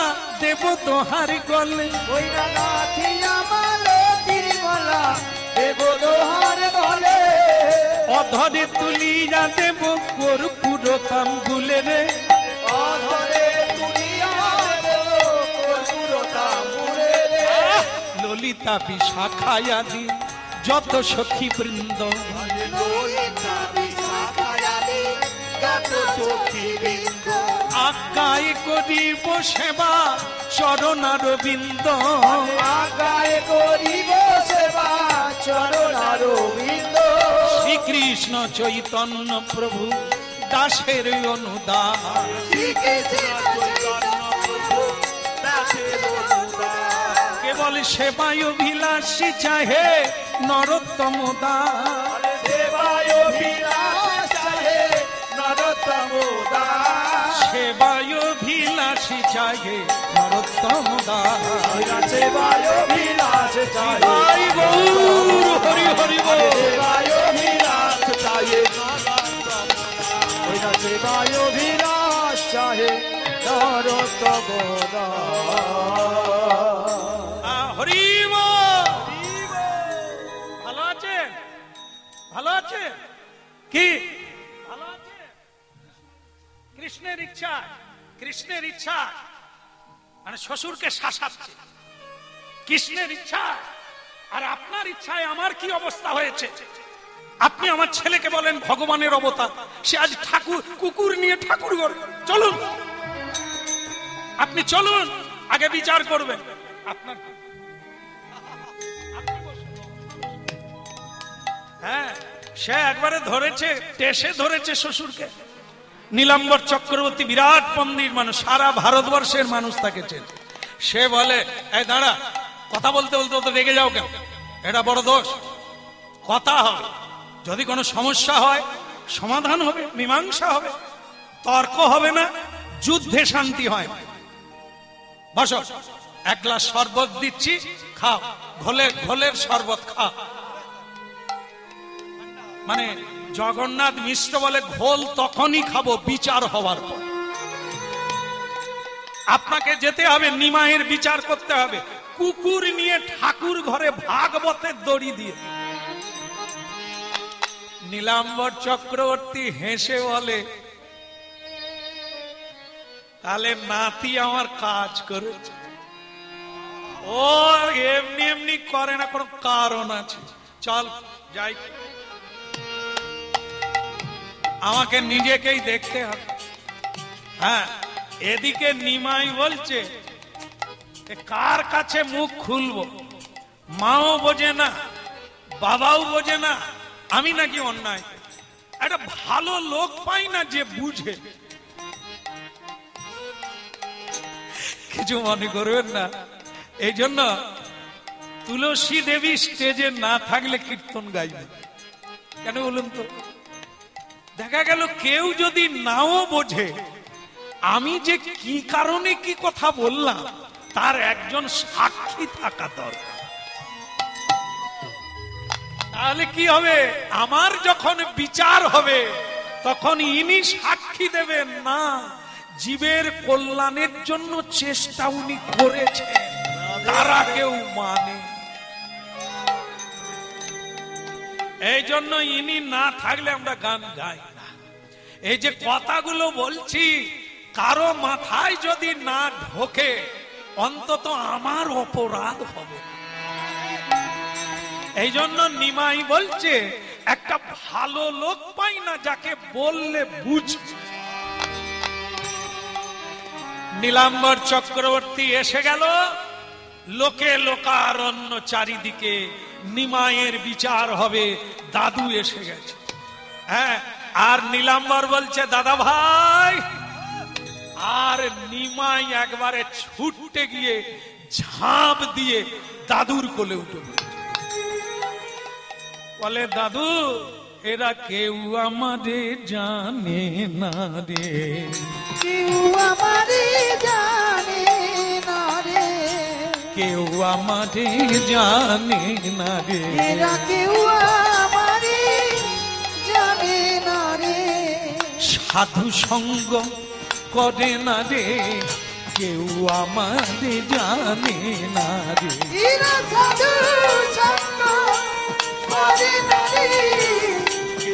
দেব তোহার গলে, ওই না গাথিয়া মালতির মালা দেব দোহার গলে, অধরে তুলিয়া দেব কর্পূর তাম্বুলে রে, অধরে তুলিয়া দেব কর্পূর তাম্বুলে রে। ললিতা বিশাখায়াদি যত সখী বৃন্দ, ললিতা বিশাখায়াদি যত সখী বৃন্দ, আজ্ঞায় করিব সেবা চরণার বিন্দ, আগায় করিব সেবা চরণার বিন্দ। শ্রীকৃষ্ণ চৈতন্য প্রভু দাসের অনুদান, কেবল সেবায় অভিলাষী চাহে নরোত্তম দাস, সেবায় অভিলাষ চাহে নরোত্তম দাস, সেবায় অভিলাষী চাহে নরোত্তম দাস। সেবায় অভিলাষ চাহে হরি গৌর হরি হরি বল, সেবায় অভিলাষ চাহে সেবায় অভিলাষ চাহে নরোত্তম দাস। হরি বল। ভালো আছে, ভালো আছে কি ভালো আছে? কৃষ্ণের ইচ্ছা, কৃষ্ণের ইচ্ছা মানে শ্বশুরকে শাসাচ্ছে, কৃষ্ণের ইচ্ছা আর আপনার ইচ্ছায় আমার কি অবস্থা হয়েছে। আপনি আমার ছেলেকে বলেন ভগবানের অবতার, সে আজ ঠাকুর কুকুর নিয়ে ঠাকুর ঘর। চলুন আপনি চলুন, আগে বিচার করবেন। আপনার হ্যাঁ, সে একবারে ধরেছে, টেসে ধরেছে শ্বশুরকে। নীলাম্বর চক্রবর্তী বিরাট পন্ডিত মানুষ, সারা ভারতবর্ষের মানুষ তাকে চেনে। সে বলে এই দাঁড়া, কথা বলতে বলতে তো রেগে যাও কেন? এটা বড় দোষ। কথা হবে, যদি কোনো সমস্যা হয় সমাধান হবে, মীমাংসা হবে, তর্ক হবে না, যুদ্ধে শান্তি হয়। বসো, এক গ্লাস শরবত দিচ্ছি, খাও, ঘোলের শরবত খাও। মানে জগন্নাথ মিশ্র বলে ঘোল তখনই খাবো বিচার হওয়ার পর। আপনাকে যেতে হবে, নিমাইয়ের বিচার করতে হবে। কুকুর নিয়ে ঠাকুর ঘরে ভাগবতের দড়ি দিয়ে। নীলাম্বর চক্রবর্তী হেসে বলে তাহলে নাতি আমার কাজ করেছে। ও এমনি এমনি করে না, কোনো কারণ আছে। চল যাই, আমাকে নিজেকেই দেখতে হবে। হ্যাঁ, এদিকে নিমাই বলছে কার কাছে মুখ খুলবো? মাও বোঝে না, বাবাও বোঝে না আমি নাকি অন্যায়। একটা ভালো লোক পাই না যে বুঝে। কিছু মনে করবেন না। এই জন্য তুলসী দেবী স্টেজে না থাকলে কীর্তন গাইবে কেন বলুন তো? দেখা গেল কেউ যদি নাও বোঝে আমি যে কি কারণে কি কথা বললাম তার একজন সাক্ষী থাকা দরকার। তাহলে কি হবে? আমার যখন বিচার হবে তখন ইনি সাক্ষী দেবেন না জীবের কল্যাণের জন্য চেষ্টা উনি করেছেন, তারা কেউ মানে। এই জন্য ইনি না থাকলে আমরা গান গাই না। এই যে কথাগুলো বলছি কারো মাথায় যদি না ঢোকে অন্তত আমার অপরাধ হবে। এই জন্য নিমাই বলছে একটা ভালো লোক পাই না যাকে বললে বুঝবে। নীলাম্বর চক্রবর্তী এসে গেল, লোকে লোকারণ্য চারিদিকে, নিমাইয়ের বিচার হবে, দাদু এসে গেছে। হ্যাঁ, আর নীলাম্বর বলছে দাদা ভাই, আর নিমাই একবারে ছুটতে গিয়ে ঝাঁপ দিয়ে দাদুর কোলে উঠে বলে দাদু এরা কেউ আমাদের জানে না রে, কেউ আমাদের জানে না রে, কেউ আমাদের জানে না রে, এরা কেউ আমাদের জানে না রে, সাধু সঙ্গ করে না রে, কেউ আমাদের জানে না রে, এরা সাধু সঙ্গ করে না রে,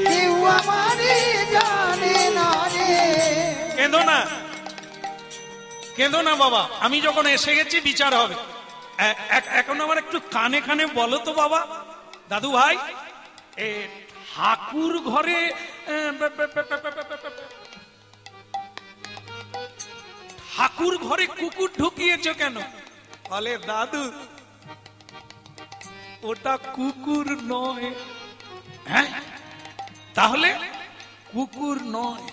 কেউ আমাদের জানে না রে। কেঁদো না, কেঁদো না বাবা, আমি যখন এসে গেছি বিচার হবে। এখন আমার একটু কানে কানে বলো তো বাবা, দাদু ভাই ঠাকুর ঘরে ঠাকুর ঘরে কুকুর ঢুকিয়েছ কেন? বলে দাদু ওটা কুকুর নয়। হ্যাঁ, তাহলে কুকুর নয়,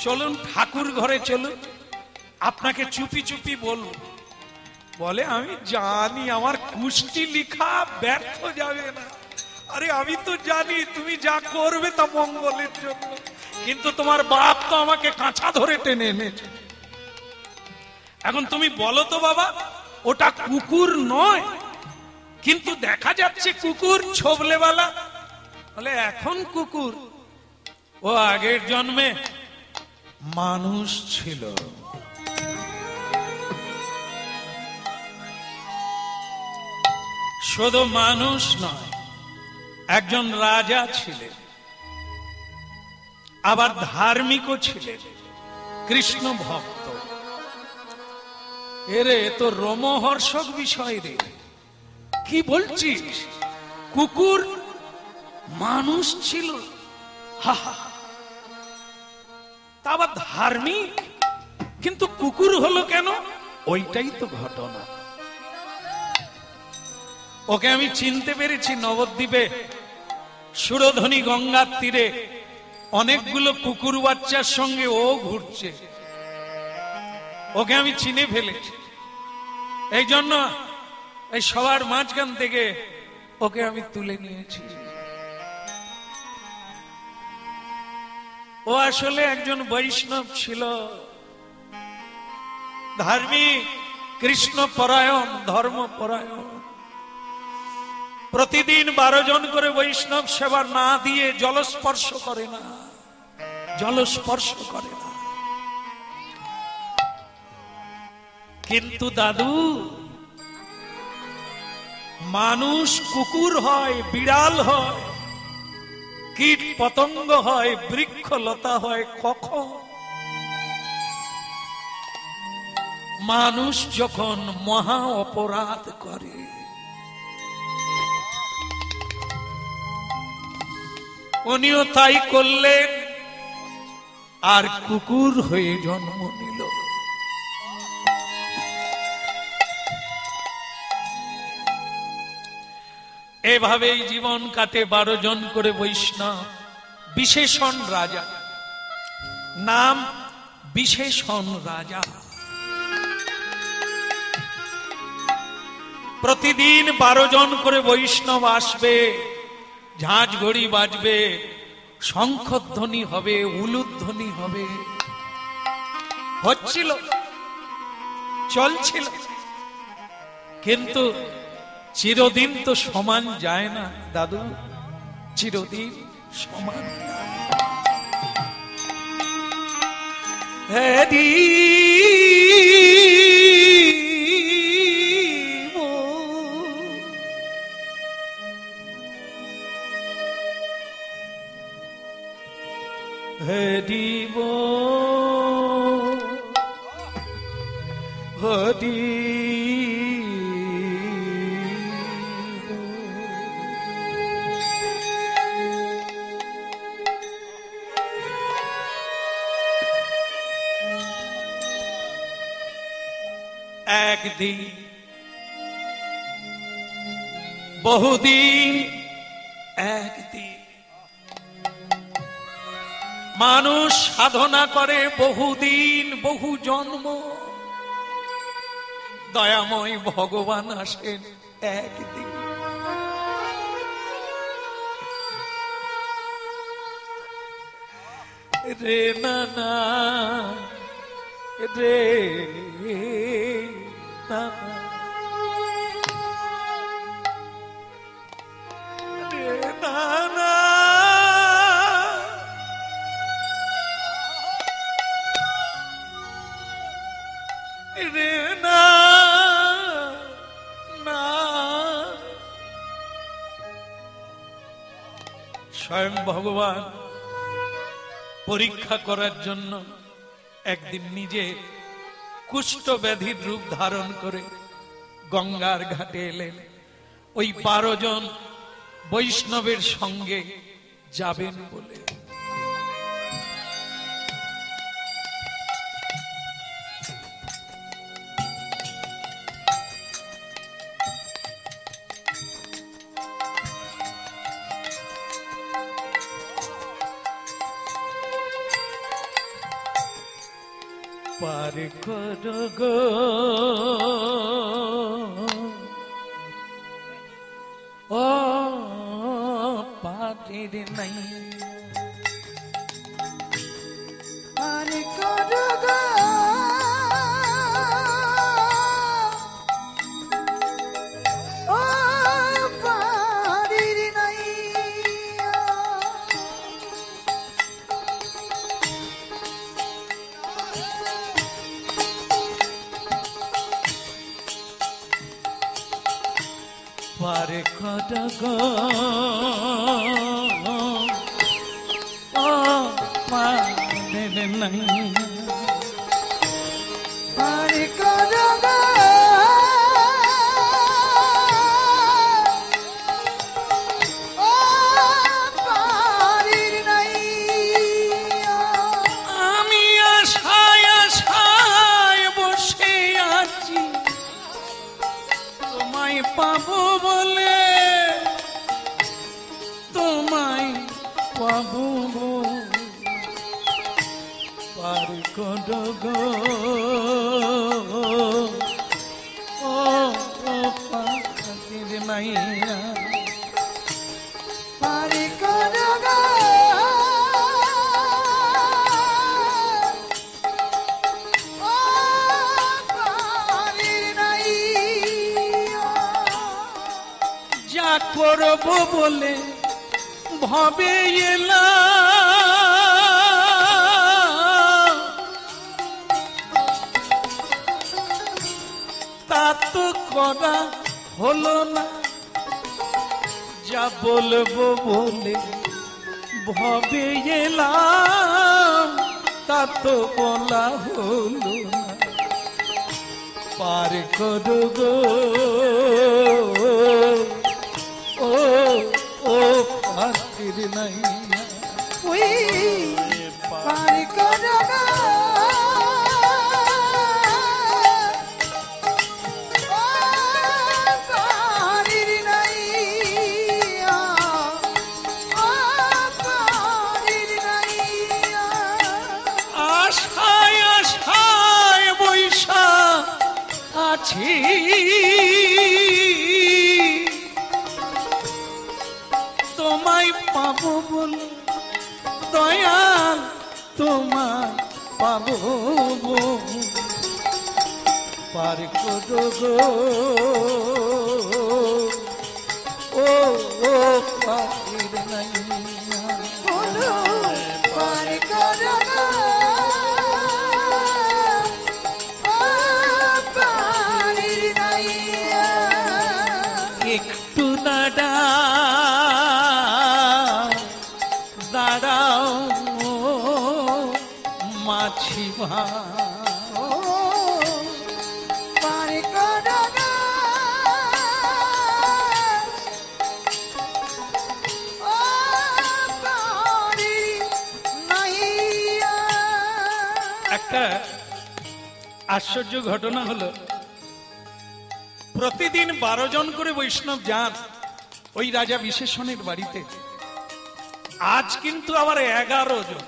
চলুন ঠাকুর ঘরে চলুন, আপনাকে চুপি চুপি বলবো। বলে আমি জানি আমার কুষ্টি লিখা ব্যর্থ যাবে না। আরে আমি তো জানি তুমি যা করবে তা মঙ্গলের জন্য, কিন্তু তোমার বাপ তো আমাকে কাঁচা ধরে টেনে এনেছে। এখন তুমি বলো তো বাবা ওটা কুকুর নয়, কিন্তু দেখা যাচ্ছে কুকুর ছোবলেওয়ালা। বলে এখন কুকুর, ও আগের জন্মে মানুষ ছিল। শুধু মানুষ নয়, একজন রাজা ছিলেন, আবার ধার্মিকও ছিলেন, কৃষ্ণ ভক্ত। এরে তো রোমহর্ষক বিষয় রে, কি বলছিস? কুকুর মানুষ ছিল, হা হা, তা আবার ধার্মিক, কিন্তু কুকুর হলো কেন? ওইটাই তো ঘটনা। ওকে আমি চিনতে পেরেছি নবদ্বীপে সুরধ্বনি গঙ্গার তীরে অনেকগুলো কুকুর বাচ্চার সঙ্গে ও ঘুরছে, ওকে আমি চিনে ফেলেছি। এই জন্য এই সবার মাঝখান থেকে ওকে আমি তুলে নিয়েছি। ও আসলে একজন বৈষ্ণব ছিল, ধার্মিক, কৃষ্ণ পরায়ণ, ধর্ম পরায়ণ। প্রতিদিন 12 জন করে বৈষ্ণব সেবা না দিয়ে জলস্পর্শ করে না, জলস্পর্শ করে না। কিন্তু দাদু মানুষ কুকুর হয়, বিড়াল হয়, কীট পতঙ্গ হয়, বৃক্ষ লতা হয়, কখন মানুষ যখন মহা অপরাধ করে। উনিও তাই করলেন, আর কুকুর হয়ে জন্ম নিল। এভাবেই জীবন কাটে 12 জন করে বৈষ্ণব। বিশেষণ রাজা, নাম বিশেষণ রাজা। প্রতিদিন 12 জন করে বৈষ্ণব আসবে, ঝাঁঝ ঘড়ি বাজবে, শঙ্খধ্বনি হবে, উলুধ্বনি হবে। হচ্ছিল, চলছিল, কিন্তু চিরদিন তো সমান যায় না দাদু, চিরদিন সমান যায় না। হ্যারি হরিব হরি একদিন বহুদিন একদিন মানুষ সাধনা করে বহুদিন বহু জন্ম, দয়াময় ভগবান আসেন একদিন। রে নানা রে নানা রে নানা রে না না। স্বয়ং ভগবান পরীক্ষা করার জন্য একদিন নিজে কুষ্ঠ ব্যাধির রূপ ধারণ করে গঙ্গার ঘাটে এলেন। ওই 12 জন বৈষ্ণবের সঙ্গে যাবেন বলে। পার করো গো ও পারের নাই, পার করো গো ও পারের নাই। পার করো গো ও পারের নাই, পার করো গো ও পারের নাই। আমি আশায় আশায় বসে আছি তোমায় পাবো বলে, তোমায় পাবো পার করো গো ও পাখির মাইয়া। পার করো গো ও পারের নাই। যা করবো বলে ভবে এলা, তা তো করা হলো না। যা বলবো বলে ভবে এলাম, তা তো বলা হলো না। পার করো গো ও ও পাখির নাই, ওই পার করো গো ও পারের নাই। তোমায় পাবো বলে দয়াল, তোমায় পাবো পার করো গো ও ও পাখির নাইয়া, বলো পার করো গো ও পারের নাইয়া। একটু দাঁড়াও মাছি ভাই, ও পার করো গো ও পারের নাইয়া। একটা আশ্চর্য ঘটনা হলো, প্রতিদিন 12 জন করে বৈষ্ণব যান ওই রাজা বিশেষণের বাড়িতে। আজ কিন্তু আবার 11 জন।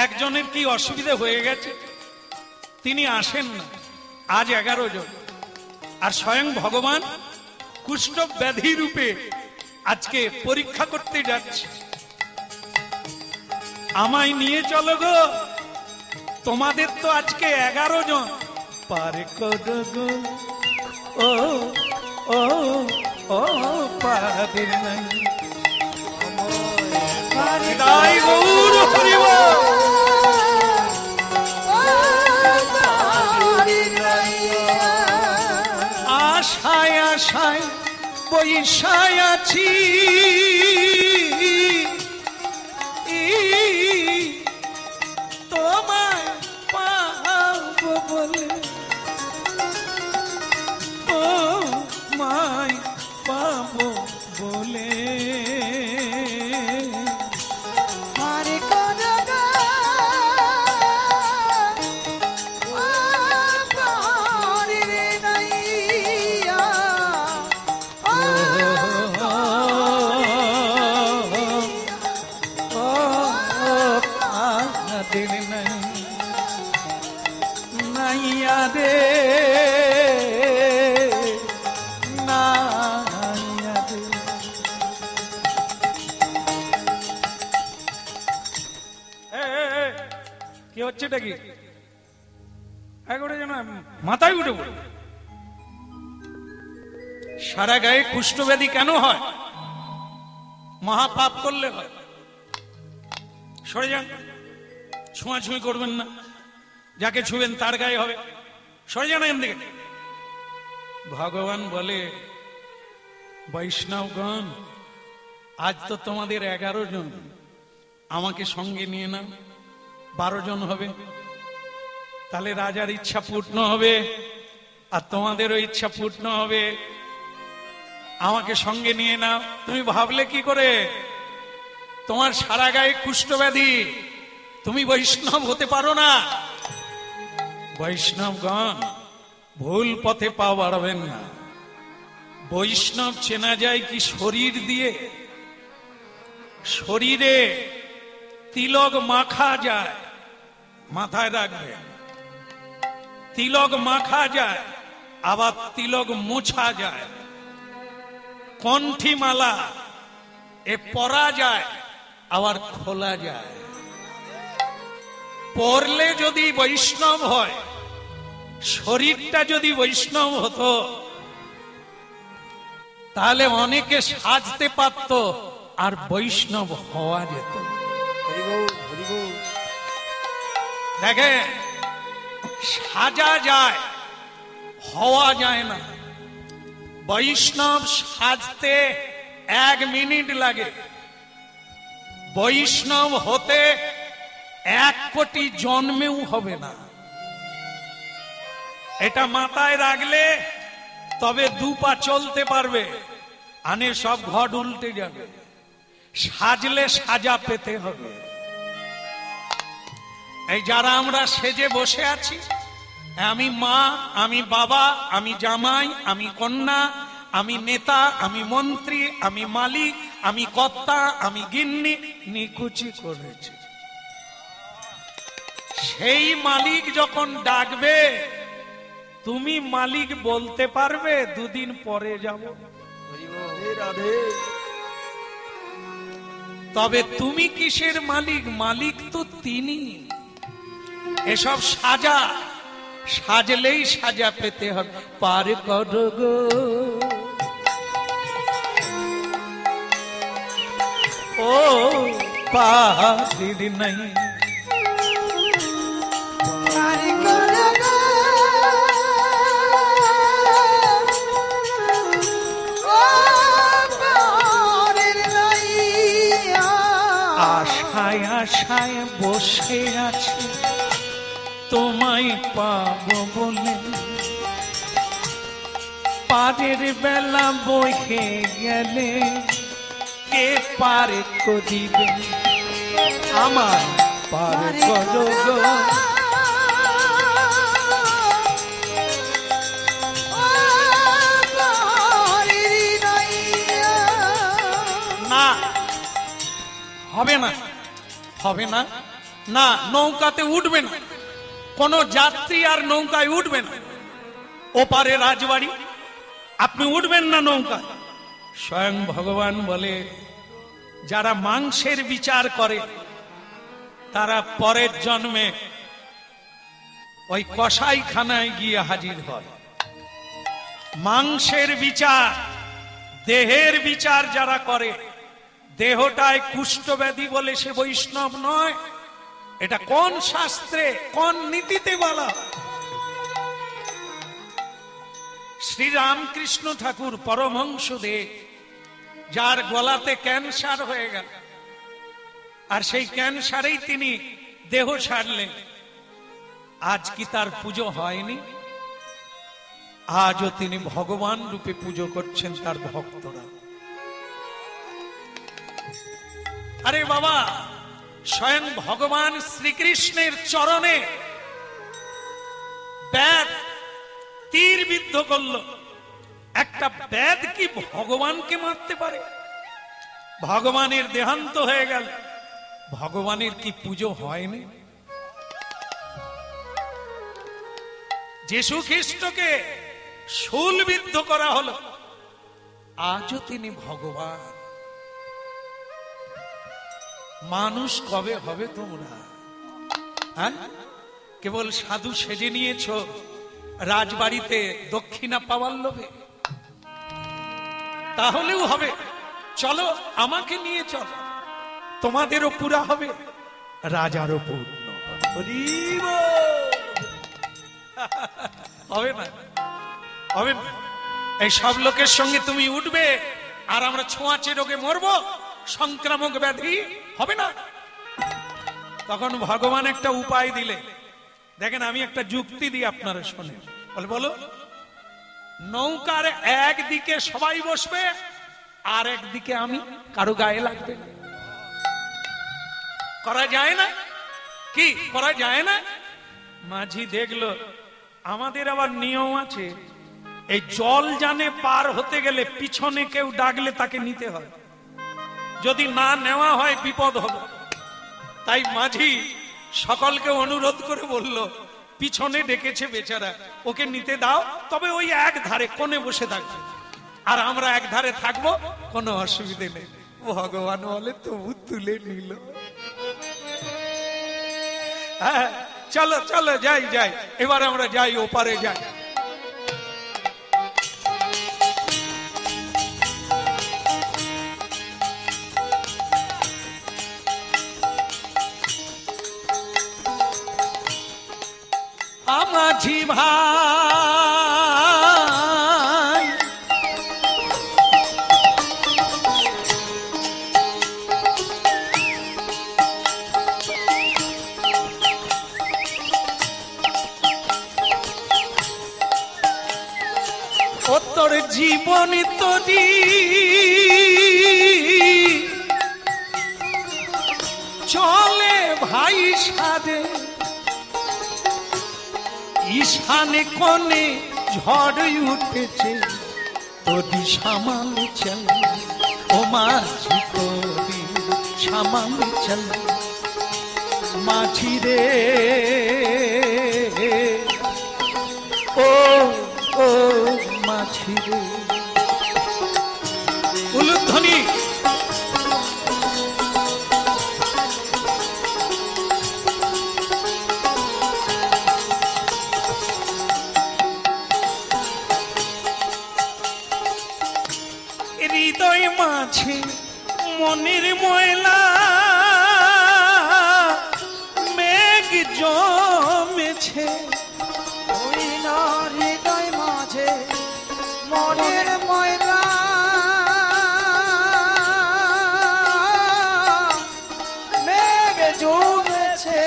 একজনের কি অসুবিধা হয়ে গেছে, তিনি আসেন না, আজ 11 জন। আর স্বয়ং ভগবান কুষ্ঠ ব্যাধি রূপে আজকে পরীক্ষা করতে যাচ্ছে। আমায় নিয়ে চলো গো, তোমাদের তো আজকে 11 জন, পারে করো গো ও ও ও পাদের নাই। হৃদয় গৌর হরি বল। আশায় আশায় বৈশায় আছি, তোমায় পাবো বলে ও মায় পাবো বলে। নাইয়া রে নাইয়া রে। কি হচ্ছে এটা? কি একবারে যেন মাথায় উঠে পড়ে। সারা গায়ে কুষ্ঠব্যাধি কেন হয়? মহাপাপ করলে হয়। সরে যান, ছোঁয়াছুঁই করবেন না, যাকে ছুবেন তার গায়ে হবে। সরে যান এখান থেকে। ভগবান বলে, বৈষ্ণবগণ আজ তো তোমাদের 11 জন, আমাকে সঙ্গে নিয়ে নাও, 12 জন হবে। তাহলে রাজার ইচ্ছা পূর্ণ হবে আর তোমাদেরও ইচ্ছা পূর্ণ হবে। আমাকে সঙ্গে নিয়ে নাও। তুমি ভাবলে কি করে? তোমার সারা গায়ে কুষ্ঠব্যাধি, তুমি বৈষ্ণব হতে পারো না। বৈষ্ণবগণ ভুল পথে পা বাড়াবেন না। বৈষ্ণব চেনা যায় কি শরীর দিয়ে? শরীরে তিলক মাখা যায়, মাথায় রাখবে। তিলক মাখা যায়, আবার তিলক মোছা যায়। কণ্ঠিমালা এ পরা যায়, আবার খোলা যায়। পরলে যদি বৈষ্ণব হয়, শরীরটা যদি বৈষ্ণব হতো, তাহলে অনেকে সাজতে পারত আর বৈষ্ণব হওয়া যেত। দেখে, সাজা যায়, হওয়া যায় না। বৈষ্ণব সাজতে 1 মিনিট লাগে, বৈষ্ণব হতে 1 কোটি জন্মেও হবে না। এটা মাথায় রাখলে তবে 2 পা চলতে পারবে, আনে সব ঘট উল্টে যাবে। সাজলে সাজা পেতে হবে। এই যারা আমরা সেজে বসে আছি, আমি মা, আমি বাবা, আমি জামাই, আমি কন্যা, আমি নেতা, আমি মন্ত্রী, আমি মালিক, আমি কর্তা, আমি গিন্নি, নিকুচি করেছি। সেই মালিক যখন ডাকবে তুমি মালিক বলতে পারবে দুদিন পরে যাব? রাধে রাধে। তবে তুমি কিসের মালিক? মালিক তো তিনি। এসব সাজা, সাজলেই সাজা পেতে হবে। পার করো গো ও পার নাই। আশায় আশায় বসে আছি তোমায় পাবো বলে, পারের বেলা বহে গেলে কে পার করিবে আমার? পার করো গো না, হবে না, হবে না, না নৌকাতে উঠবে না, কোন যাত্রী আর নৌকায় উঠবে না। ওপারে রাজবাড়ি, আপনি উঠবেন না নৌকায়। স্বয়ং ভগবান বলে যারা মাংসের বিচার করে তারা পরের জন্মে ওই কসাইখানায় গিয়ে হাজির হয়। মাংসের বিচার, দেহের বিচার যারা করে, দেহটায় কুষ্ঠব্যাধি বলে সে বৈষ্ণব নয়। এটা কোন শাস্ত্রে, কোন নীতিতে বলা? শ্রী রামকৃষ্ণ ঠাকুর পরমহংসদেব, যার গলাতে ক্যান্সার হয়ে গেল, আর সেই ক্যান্সারেই তিনি দেহ ছাড়লেন। আজ কি তার পুজো হয়নি? আজও তিনি ভগবান রূপে পুজো করছেন তার ভক্তরা। আরে বাবা, স্বয়ং ভগবান শ্রীকৃষ্ণের চরণে ব্যাধ তীর বিদ্ধ করল। একটা ব্যাধ কি ভগবানকে মারতে পারে? ভগবানের দেহান্ত হয়ে গেল, ভগবানের কি পুজো হয়নি? যীশু খ্রিস্টকে শূলবিদ্ধ করা হলো, আজও তিনি ভগবান। মানুষ কবে হবে তোমরা? হ্যাঁ, কেবল সাধু সেজে নিয়েছ রাজবাড়িতে দক্ষিণা পাওয়ার লোভে? তাহলেও হবে। চলো আমাকে নিয়ে চলো, তোমাদেরও পুরা হবে, রাজারও পূর্ণ হবে না, হবে না। এই সব লোকের সঙ্গে তুমি উঠবে আর আমরা ছোঁয়াচে রোগে মরবো, সংক্রামক ব্যাধি হবে না। তখন ভগবান একটা উপায় দিলে, দেখেন আমি একটা যুক্তি দিই, আপনারা শোনেন। বলো, নৌকার একদিকে সবাই বসবে আর একদিকে আমি, কারো গায়ে লাগবে না। করা যায় না? কি করা যায় না? মাঝি দেখলো আমাদের আবার নিয়ম আছে, এই জল জানে পার হতে গেলে পিছনে কেউ ডাকলে তাকে নিতে হয়, যদি না নেওয়া হয় বিপদ হবে। তাই মাঝি সকলকে অনুরোধ করে বলল, পিছনে ডেকেছে বেচারা, ওকে নিতে দাও, তবে ওই এক ধারে কোণে বসে থাকবে, আর আমরা এক ধারে থাকবো, কোনো অসুবিধে নেই। ভগবান বলে তবু তুলে নিল। হ্যাঁ, চলো চলো যাই যাই, এবার আমরা যাই, ওপারে যাই। মাঝি ভাই ও তোর জীবন তরি চলে ভাই সাদে, ঈশানে কোণে ঝড় উঠেছে, তোরি সামাল চল ও মাঝি, তোরি সামাল চল। মাঝি রে ও ও ও মাঝি রে। উলুধ্বনি হৃদয় মাঝে মনের ময়লা মেঘ জমেছে, ওই না হৃদয় মাঝে মনের ময়লা মেঘ জমেছে।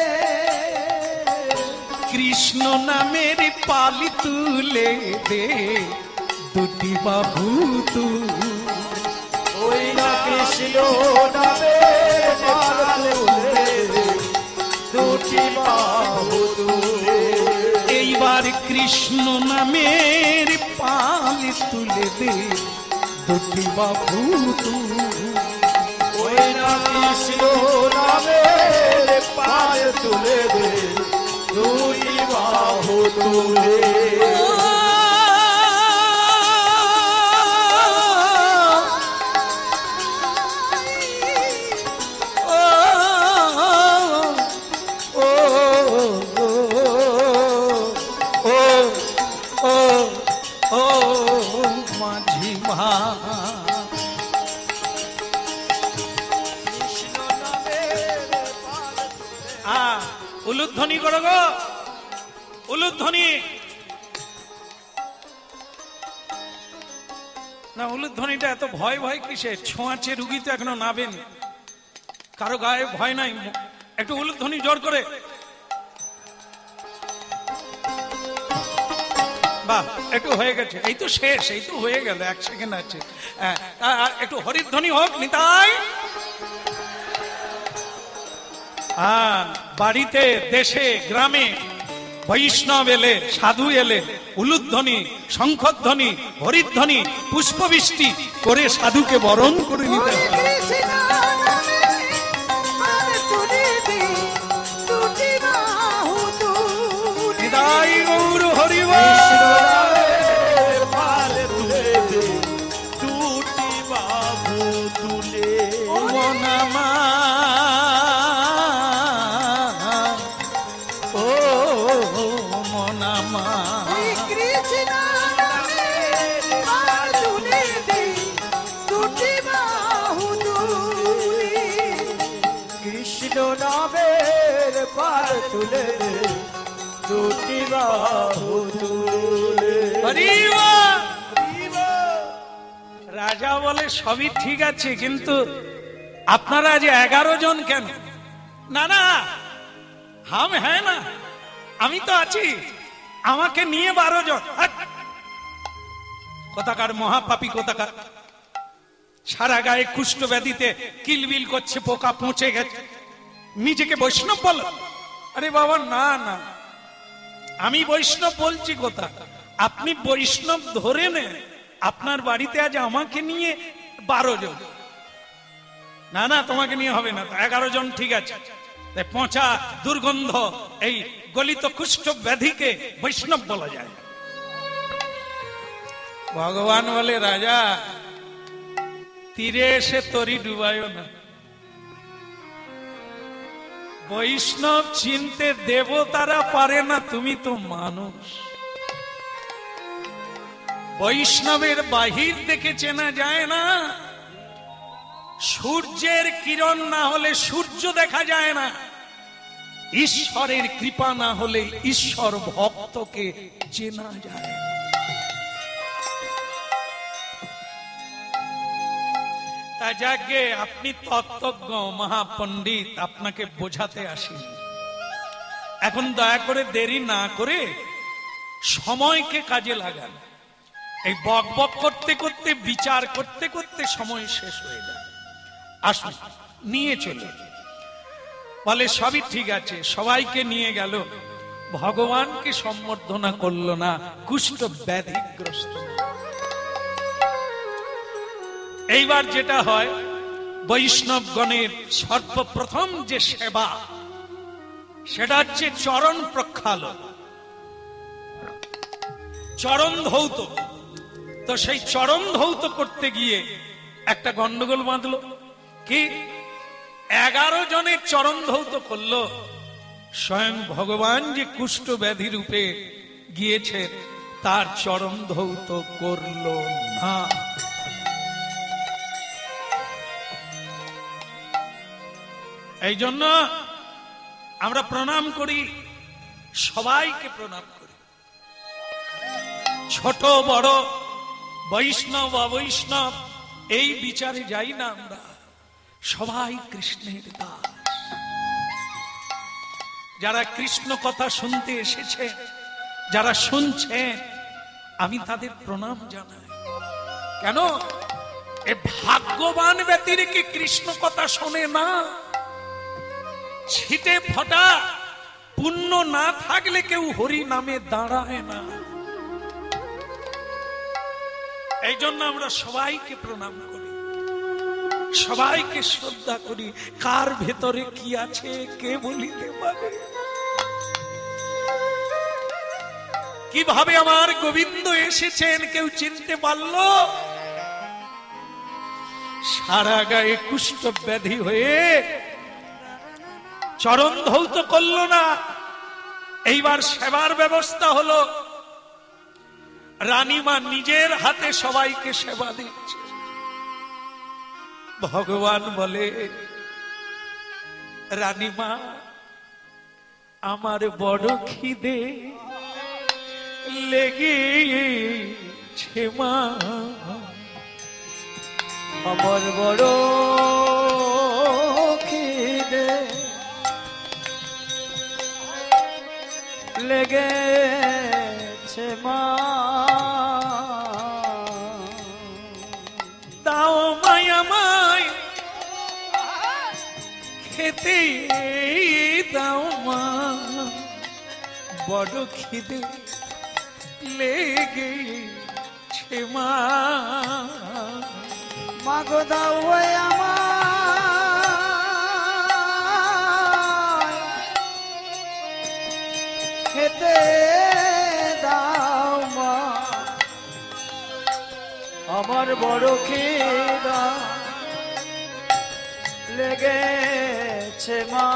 কৃষ্ণ নামের পালি তুলে দে দুটি বাহু তু। ওই না কৃষ্ণ নামে পাল তুলে দুটি বাহু তুলে। এইবার কৃষ্ণ নামের পাল তুলে দে দুটি বাহু তু। ওই না কৃষ্ণ নামে পাল তুলে দে দুটি বাহু তুলে। উলুধ্বনি করো গো, উলুধ্বনি না। উলুধ্বনিটা এত ভয় ভয় কিসে? ছোঁয়াচে রুগী তো এখনো নাবেন, কারো গায়ে ভয় নাই। একটু উলুধ্বনি জোর করে। বাহ, একটু হয়ে গেছে। এই তো শেষ, এই তো হয়ে গেল, 1 সেকেন্ড আছে। একটু হরিধ্বনি হোক নিতাই। বাড়িতে দেশে গ্রামে বৈষ্ণব এলে, সাধু এলে, উলুধ্বনি শঙ্খধ্বনি হরিধ্বনি পুষ্পবৃষ্টি করে সাধুকে বরণ করে নিতে হবে। হৃদয় গৌর হরিব দুটি বাহু তুলে। মনামা ও মনামা কৃষ্ণ নামের পাল তুলে দুটি বাহু তুলে। রাজা বলে সবই ঠিক আছে, কিন্তু আপনারা আজ 11 জন কেন? না না, হাম হ্যাঁ না, আমি তো আছি, আমাকে নিয়ে 12 জন। কোথাকার মহাপাপী, কোথাকার সারা গায়ে কুষ্ঠ ব্যাধিতে কিলবিল করছে, পোকা পৌঁছে গেছে, নিজেকে বৈষ্ণব বল। আরে বাবা না না, আমি বৈষ্ণব বলছি কথা, আপনি বৈষ্ণব ধরে নেন। আপনার বাড়িতে আজ আমাকে নিয়ে 12 জন। না না, তোমাকে নিয়ে হবে না, 11 জন ঠিক আছে। পচা দুর্গন্ধ এই গলিত কুষ্ঠ ব্যাধিকে বৈষ্ণব বলা যায়। ভগবান বলে, রাজা তীরে এসে তরি ডুবায় না। বৈষ্ণব চিনতে দেবতারা পারে না, তুমি তো মানুষ। বৈষ্ণবের বাহির দেখে চেনা যায় না। সূর্যের কিরণ না হলে সূর্য দেখা যায় না। ঈশ্বরের কৃপা না হলে ঈশ্বর ভক্তকে চেনা যায় না। তা যাকে আপনি তত্ত্বজ্ঞ মহাপণ্ডিত, আপনাকে বোঝাতে আসেন। এখন দয়া করে দেরি না করে সময়কে কাজে লাগান। এই বক বক করতে করতে, বিচার করতে করতে সময় শেষ হয়ে যায়। আসুন, নিয়ে চলে। বলে সবই ঠিক আছে, সবাইকে নিয়ে গেল, ভগবানকে সম্বর্ধনা করলো না, কুষ্ঠ ব্যাধিগ্রস্ত। এইবার যেটা হয়, বৈষ্ণবগণের সর্বপ্রথম যে সেবা, সেটা হচ্ছে চরণ প্রক্ষালন। চরণ ধৌত। তো সেই চরণ ধৌত করতে গিয়ে একটা গন্ডগোল বাঁধলো কি, 11 জনের চরণ ধৌত করলো, স্বয়ং ভগবান যে কুষ্ঠ ব্যাধি রূপে গিয়েছেন তার চরণ ধৌত করলো না। এই জন্য আমরা প্রণাম করি, সবাইকে প্রণাম করি, ছোট বড়, বৈষ্ণব অবৈষ্ণব এই বিচারে যাই না আমরা, সবাই কৃষ্ণের দাস। যারা কৃষ্ণ কথা শুনতে এসেছে, যারা শুনছেন, আমি তাদের প্রণাম জানাই। কেন? এ ভাগ্যবান ব্যক্তিকে কৃষ্ণ কথা শোনে না। ছিটে ফটা পুণ্য না থাকলে কেউ হরি নামে দাঁড়ায় না। এই জন্য আমরা সবাইকে প্রণাম করি, সবাইকে শ্রদ্ধা করি। কার ভেতরে কি আছে কে বলিতে পারে? কিভাবে আমার গোবিন্দ এসেছেন কেউ চিনতে পারল? সারা গায়ে কুষ্ঠ ব্যাধি হয়ে চরণ ধৌত করল না। এইবার সেবার ব্যবস্থা হলো, রানীমা নিজের হাতে সবাইকে সেবা দিচ্ছে। ভগবান বলে, রানীমা আমার বড় খিদে লেগেছে মা, আমার বড় খিদে লেগেছে মা, দাও মায়া মায় খেতে দাও মা, বড় খিদে লেগেছে মা। মাগো দাও আমায় খেতে দাও মা, আমার বড় খিদা লেগেছে মা।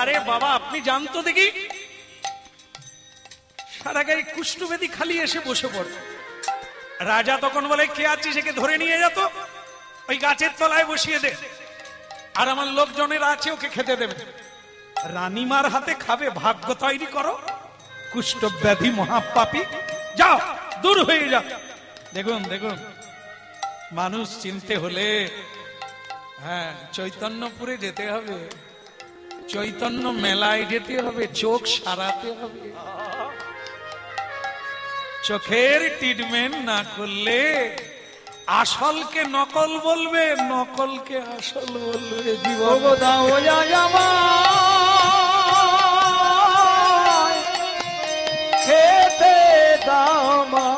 আরে বাবা, আপনি জানতো দেখি, সারা গায়ে কুষ্ঠব্যাধি খালি এসে বসে পড়ে। রাজা তখন বলে, কে আছিস একে ধরে নিয়ে যেত, ওই গাছের তলায় বসিয়ে দে, আর আমার লোকজনের আছে ওকে খেতে দেবে। রানীমার হাতে খাবে, ভাগ্য তৈরি করো। কুষ্ঠব্যাধি মহাপাপী, যাও দূর হয়ে যাও। দেখুন দেখুন, মানুষ চিনতে হলে হ্যাঁ চৈতন্যপুরে যেতে হবে, চৈতন্য মেলায় যেতে হবে, চোখ সারাতে হবে। চোখের ট্রিটমেন্ট না করলে আসলকে নকল বলবে, নকলকে আসল বলবে। জীবন দাও আমায় খেতে দাও মা,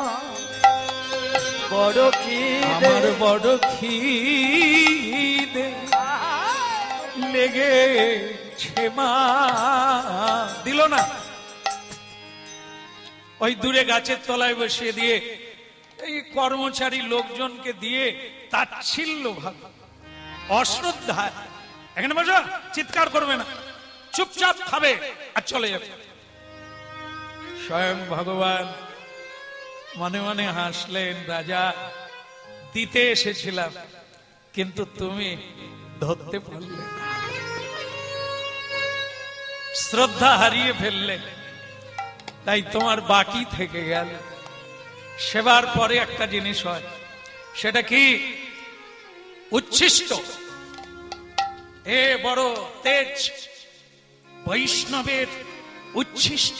বড় খিদে, আমার বড় খিদে লেগেছে মা। দিল না, ওই দূরে গাছের তলায় বসিয়ে দিয়ে এই কর্মচারী লোকজনকে দিয়ে তাচ্ছিল্য ভাবে, অশ্রদ্ধা। এখানে বসো, চিৎকার করবে না, চুপচাপ খাবে আর চলে যাবে। স্বয়ং ভগবান মনে মনে হাসলেন, রাজা দিতে এসেছিলাম কিন্তু তুমি ধরতে পারলে না, শ্রদ্ধা হারিয়ে ফেললে, তাই তোমার বাকি থেকে গেল। সেবার পরে একটা জিনিস হয়, সেটা কি? উচ্ছিষ্ট। এ বড় তেজ বৈষ্ণবের উচ্ছিষ্ট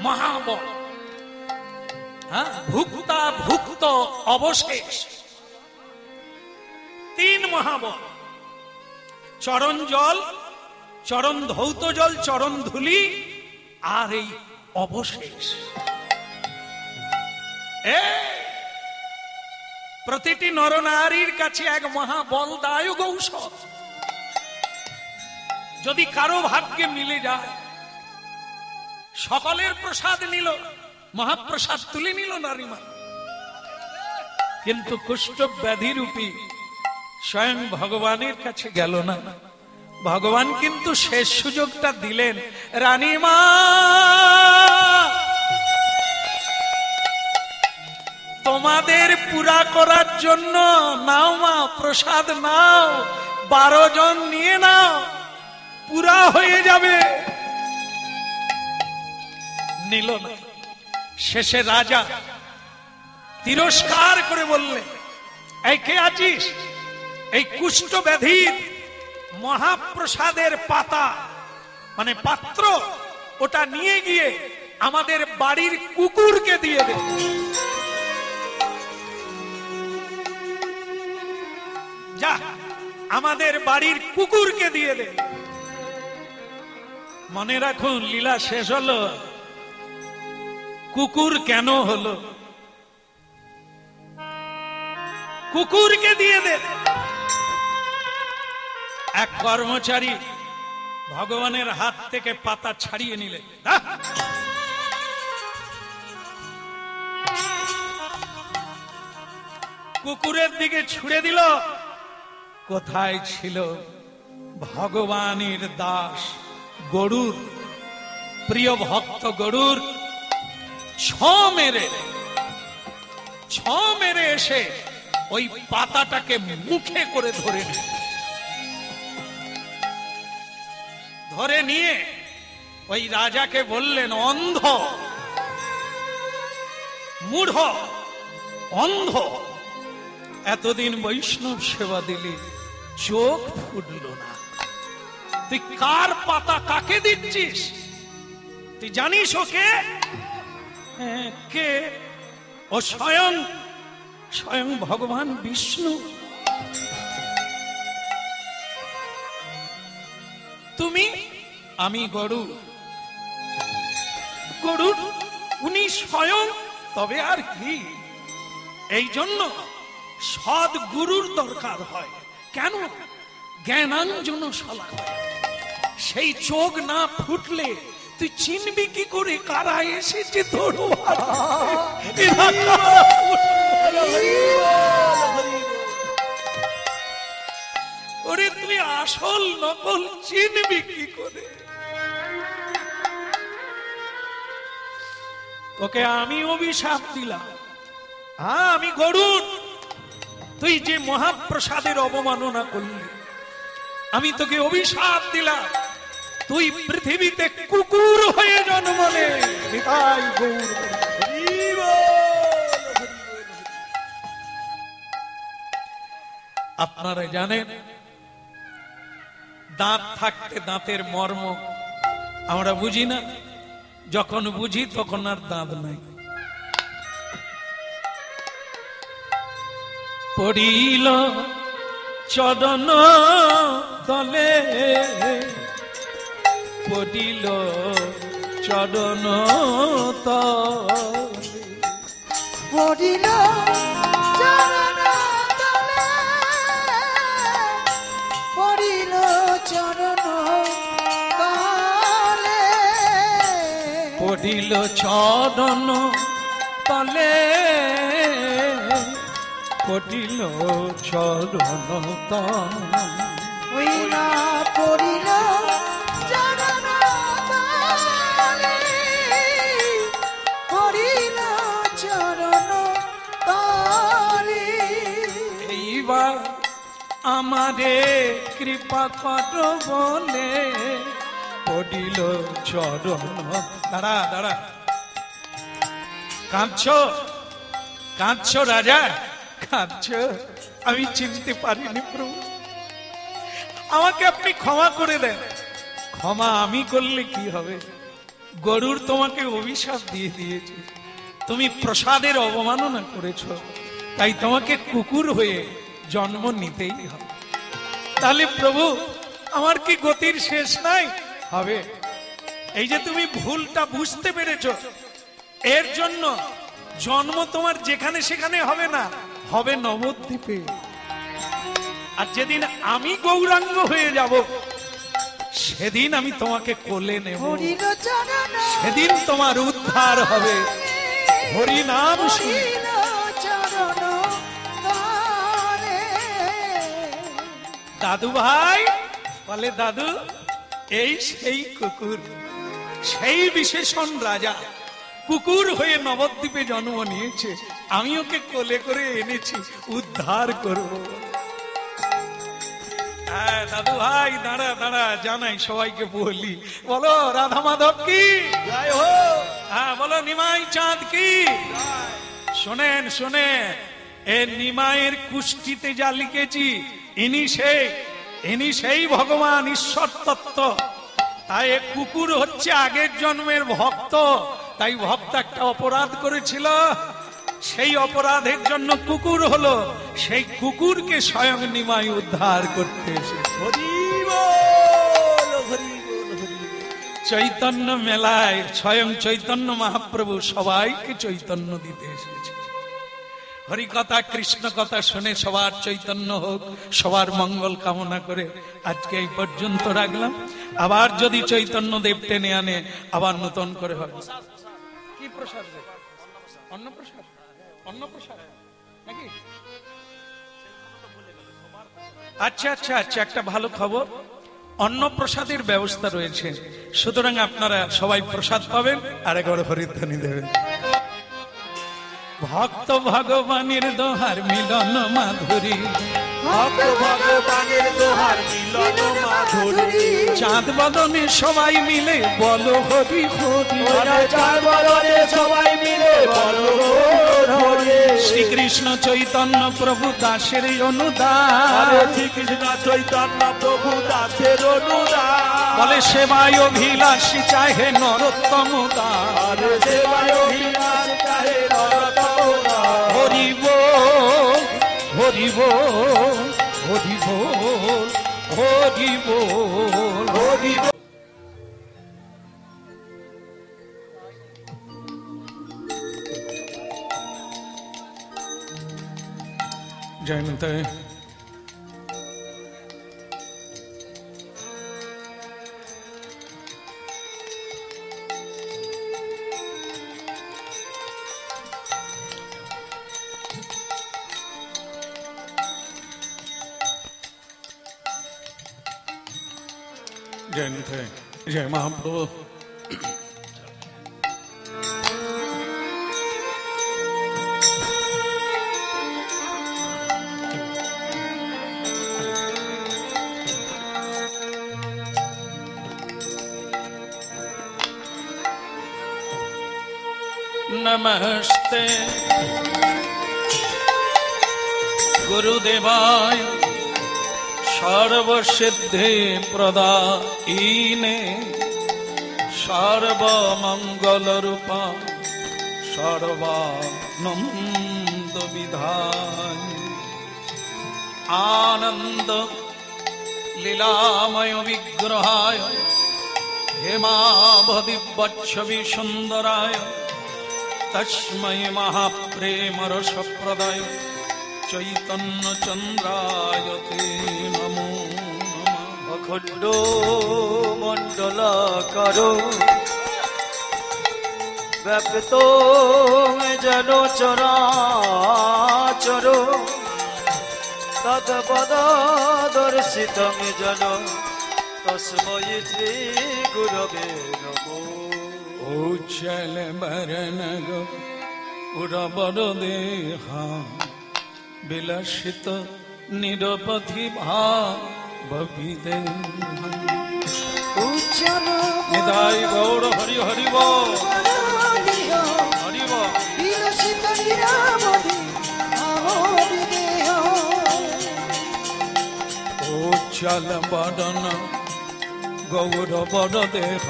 মহাবল, ভুক্তা ভুক্ত অবশেষ, 3 মহাবল, চরণ জল, চরণ ধৌত জল, চরণ ধুলি, আর এই অবশেষ। প্রতিটি নরনারীর কাছে এক মহাবলদায়ক ঔষধ। যদি কারো ভাগ্যে মিলে যায়, সকলের প্রসাদ নিল, মহাপ্রসাদ তুলে নিল নারীমা, কিন্তু কুষ্ঠ ব্যাধি রূপী স্বয়ং ভগবানের কাছে গেল না। ভগবান কিন্তু শেষ সুযোগটা দিলেন, রানীমা তোমাদের পুরা করার জন্য নাও মা, প্রসাদ নাও, 12 জন নিয়ে নাও, পুরা হয়ে যাবে। নিল না। শেষে রাজা তিরস্কার করে বললেন, এই কে আছিস? এই কুষ্ঠ ব্যাধির মহাপ্রসাদের পাতা মানে পাত্র, ওটা নিয়ে গিয়ে আমাদের বাড়ির কুকুরকে দিয়ে দে। যা, আমাদের বাড়ির কুকুরকে দিয়ে দে। মনে রাখুন, লীলা শেষ হলো, কুকুর কেন হলো? কুকুরকে দিয়ে দে। এক কর্মচারী ভগবানের হাত থেকে পাতা ছাড়িয়ে নিলেন, কুকুরের দিকে ছুড়ে দিল। কোথায় ছিল ভগবানের দাস গরুর, প্রিয় ভক্ত গরুর ছ মেরে এসে ওই পাতাটাকে মুখে করে ধরে নিয়ে ওই রাজাকে বললেন, অন্ধ, মূঢ়, অন্ধ, এতদিন বৈষ্ণব সেবা দিলি, চোখ ফুটল না, তুই কার পাতা কাকে দিচ্ছিস? তুই জানিস ওকে? কে? ও স্বয়ং ভগবান বিষ্ণু। তুমি? আমি গরু। গরুর উনি স্বয়ং, তবে আর কি? এই জন্য সৎ গুরুর দরকার হয়। কেন? জ্ঞানাঞ্জন শালাকা। সেই চোখ না ফুটলে তুই চিনবি কি করে কারা এসেছে তোর? ওরে তুই আসল নকল চিনবি কি করে? তোকে আমি অভিশাপ দিলাম, হ্যাঁ আমি গরুর, তুই যে মহাপ্রসাদের অবমাননা করলি, আমি তোকে অভিশাপ দিলাম, তুই পৃথিবীতে কুকুর হয়ে জন্ম নে। আপনারা জানেন, দাঁত থাকতে দাঁতের মর্ম আমরা বুঝি না, যখন বুঝি তখন আর দাঁত নাই। পড়িল চরণ তলে, পড়িল চরণ তলে, পড়িল চরণ তলে, পড়িল চরণ তলে, পড়িল চরণ তলে, পড়িল চরণ তলে, ওই না পড়িল চরণ তলে, পড়িল চরণ তলে। এইবার আমারে কৃপা কর বলে পড়িল চরণ। দাঁড়া দাঁড়া, কাঁদছো রাজা, কাঁদছো? আমি চিনতে পারিনি প্রভু, আমাকে আপনি ক্ষমা করে দেন। ক্ষমা আমি করলে কি হবে? গরুর তোমাকে অভিশাপ দিয়ে দিয়েছে, তুমি প্রসাদের অবমাননা করেছ, তাই তোমাকে কুকুর হয়ে জন্ম নিতেই হবে। তাহলে প্রভু আমার কি গতির শেষ নাই? হবে। এই যে তুমি ভুলটা বুঝতে পেরেছ, এর জন্য জন্ম তোমার যেখানে সেখানে হবে না, হবে নবদ্বীপে। আর যেদিন আমি গৌরাঙ্গ হয়ে যাব, সেদিন আমি তোমাকে কোলে নেব, হরির চরণ সেদিন তোমার উদ্ধার হবে। হরি নাম শুনে হরির চরণ তারে। দাদু ভাই বলে, দাদু এই সেই কুকুর, সেই বিশেষণ রাজা কুকুর হয়ে নবদ্বীপে জন্ম নিয়েছে, আমি ওকে কোলে করে এনেছি উদ্ধার করব। হ্যাঁ দাদু ভাই দাঁড়া দাঁড়া, জানাই সবাইকে বলি, বলো রাধা মাধব কি জয় হোক। হ্যাঁ বলো নিমাই চাঁদ কি। শোনেন শোনেন, এ নিমাইয়ের কুষ্টিতে যা লিখেছি, ইনি সেই ভগবান ঈশ্বর তত্ত্ব। তাই এ কুকুর হচ্ছে আগের জন্মের ভক্ত, তাই ভক্ত একটা অপরাধ করেছিল, সেই অপরাধের জন্য কুকুর হলো, সেই কুকুরকে স্বয়ং নিমাই উদ্ধার করতে এসেছে। হরি বল, হরি বল, হরি বল। চৈতন্য মেলায় স্বয়ং চৈতন্য মহাপ্রভু সবাইকে চৈতন্য দিতে এসেছে। হরিকথা কৃষ্ণ কথা শুনে সবার চৈতন্য হোক, সবার মঙ্গল কামনা করে আজকে এই পর্যন্ত রাখলাম। আবার যদি চৈতন্য দেব টেনে আনে আবার নতুন করে হবে। কি প্রসাদ? অন্নপ্রসাদ, অন্নপ্রসাদ নাকি? আচ্ছা আচ্ছা আচ্ছা, একটা ভালো খবর, অন্নপ্রসাদের ব্যবস্থা রয়েছে, সুতরাং আপনারা সবাই প্রসাদ পাবেন আর একবার হরিধ্বনি দেবেন। ভক্ত ভগবানের দোহার মিলন মাধুরী, ভক্ত ভগবানের দোহার মিলন মাধুরী। চাঁদ বদনে সবাই মিলে বলো হরি হরি। চাঁদ বদনে সবাই মিলে বলো হরি। শ্রীকৃষ্ণ চৈতন্য প্রভু দাসের অনুদান, শ্রীকৃষ্ণ চৈতন্য প্রভু দাসের অনুদান। বলে সেবায় অভিলাষী চাহে নরোত্তম দাস। আরে সেবায় অভিলাষ চাহে নরোত্তম দাস। হরি বল হরি বল হরি বল হরি বল হরি বল। জয় নিতাই। जय निताई, जय महाप्रभु। नमस्ते गुरुदेवाय सर्वसिद्धि प्रदायिने सर्वमंगल रूपा सर्वानंद विधाय आनंद लीलामय विग्रहाय हेमावधि वत्सवि सुंदराय तस्मै महाप्रेम रस प्रदाय चैतन्य चंद्राय ते नमो नमः। अखंड मंडलाकारो व्याप्तो जन चराचरो तत्पददर्शितं जन तस्मै श्री गुरवे नमो। उज्जल बरनग उड़बर देहा विलसित निरपधि भाव विदेहा। উজ্জ্বল निदाय गौर हरि हरि बोल हरि बोल। বিলসিত নিরামধি ভাবি দেহ। उज्जल बदन गौरवर देह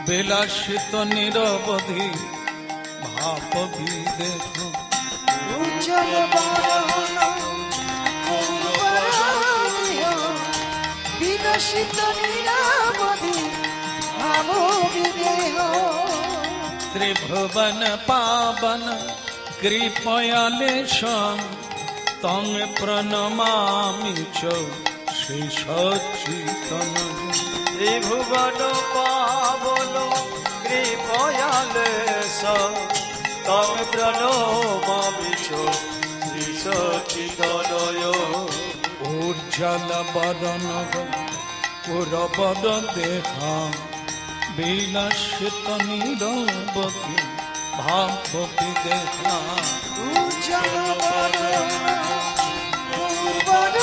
विलसित निरवधि भाव विदेह। উজ্জ্বল বরণ বিকশিত নিরামধি ভাব বিদেহ। त्रिभुवन पावन कृपयालेशं तं प्रणमामि च সেই সচিতন ত্রিভুবন পাবন কৃপয়ালেশ তং প্রণমামি চ শ্রী সচিতনয় উজ্জ্বল বদন পুরবদ দেখা বিলাসিত নিরবধি ভাব বিদেহা উজ্জ্বল বদন পূর্বদ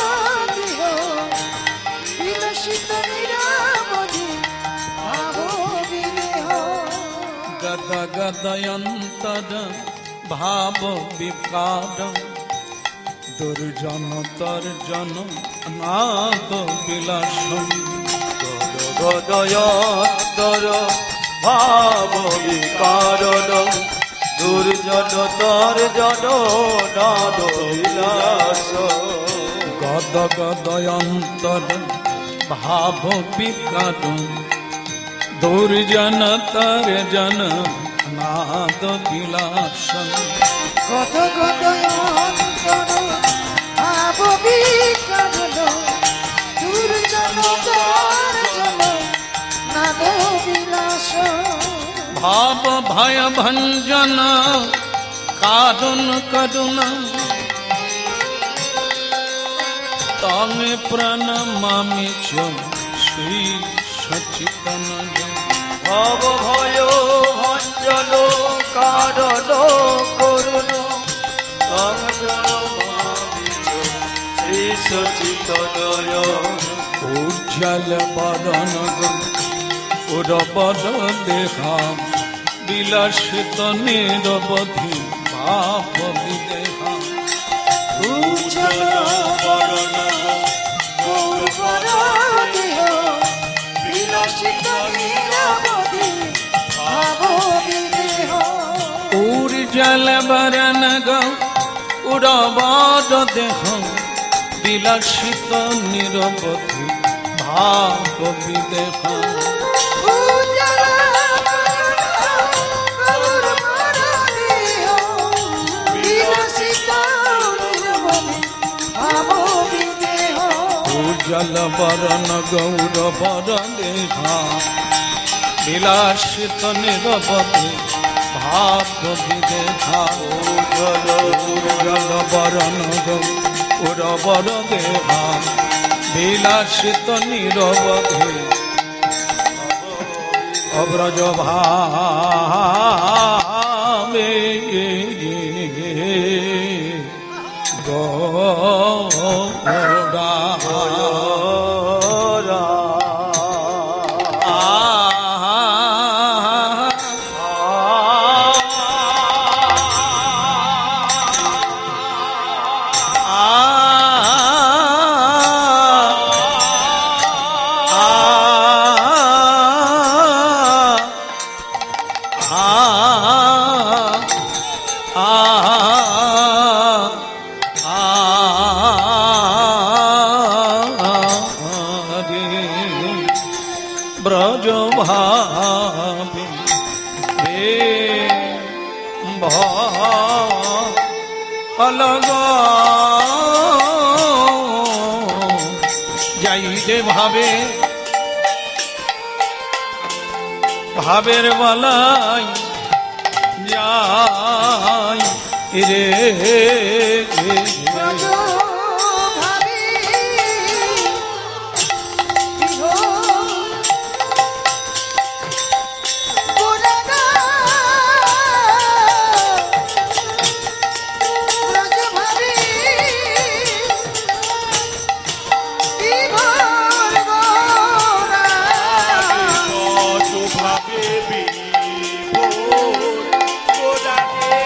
দেহ বিলসিত নিরবধি ভাব বিদেহ গদ গদয়ন্তর ভাব বিকার দুর্জন তর্জন নাদ বিলাসম গদয়ন্তর ভাব বিকারণ দুর্জন তর্জন নাদ বিলাস গদ গদয়ন্তর ভাব বিকার দুর্জন তর্জন নাদ বিলাসম কত কত অন্তর ভাব বিকারণ দুর্জন তর্জন নাদ বিলাস ভাব ভয় ভঞ্জন কারণ করুণ তমে প্রণমামি চ শ্রী সচিতন ভব ভয় ভঞ্জন কারণ করুণ তং প্রণমামি চ শ্রী সচিতনয় উজ্জ্বল বদন উরবদ দেহা বিলাসিত নিরবধি ভাব বিদেহা উজ্জ্বল বদন পূর্বদ দেহ বিলসিত নিরবধি ভাব বিদেহ উজ্জ্বল বরণ উরবদ দেহ বিলাসিত নিরবধি ভাব বিদেহা উজ্জ্বল পূর্বদ দেহ বিলসিত নিরবধি ভাব বিদেহ উজ্জ্বল বরণ গৌর বর দেহা বিলাসিত নিরবধি ভাব বিদেহা উজ্জ্বল বরণ গৌর বর দেহা বিলাসিত নিরবধি অব্রজ ভাবে গৌরা ব্রজ ভাবে অলগ যাইতে ভাবে ভাবের বলাই যাই রে ব্রজ ভাবি বিভোর পুরানা ব্রজ ভাবি বিভোর গোরা ভাবে বিভোর গোরাকে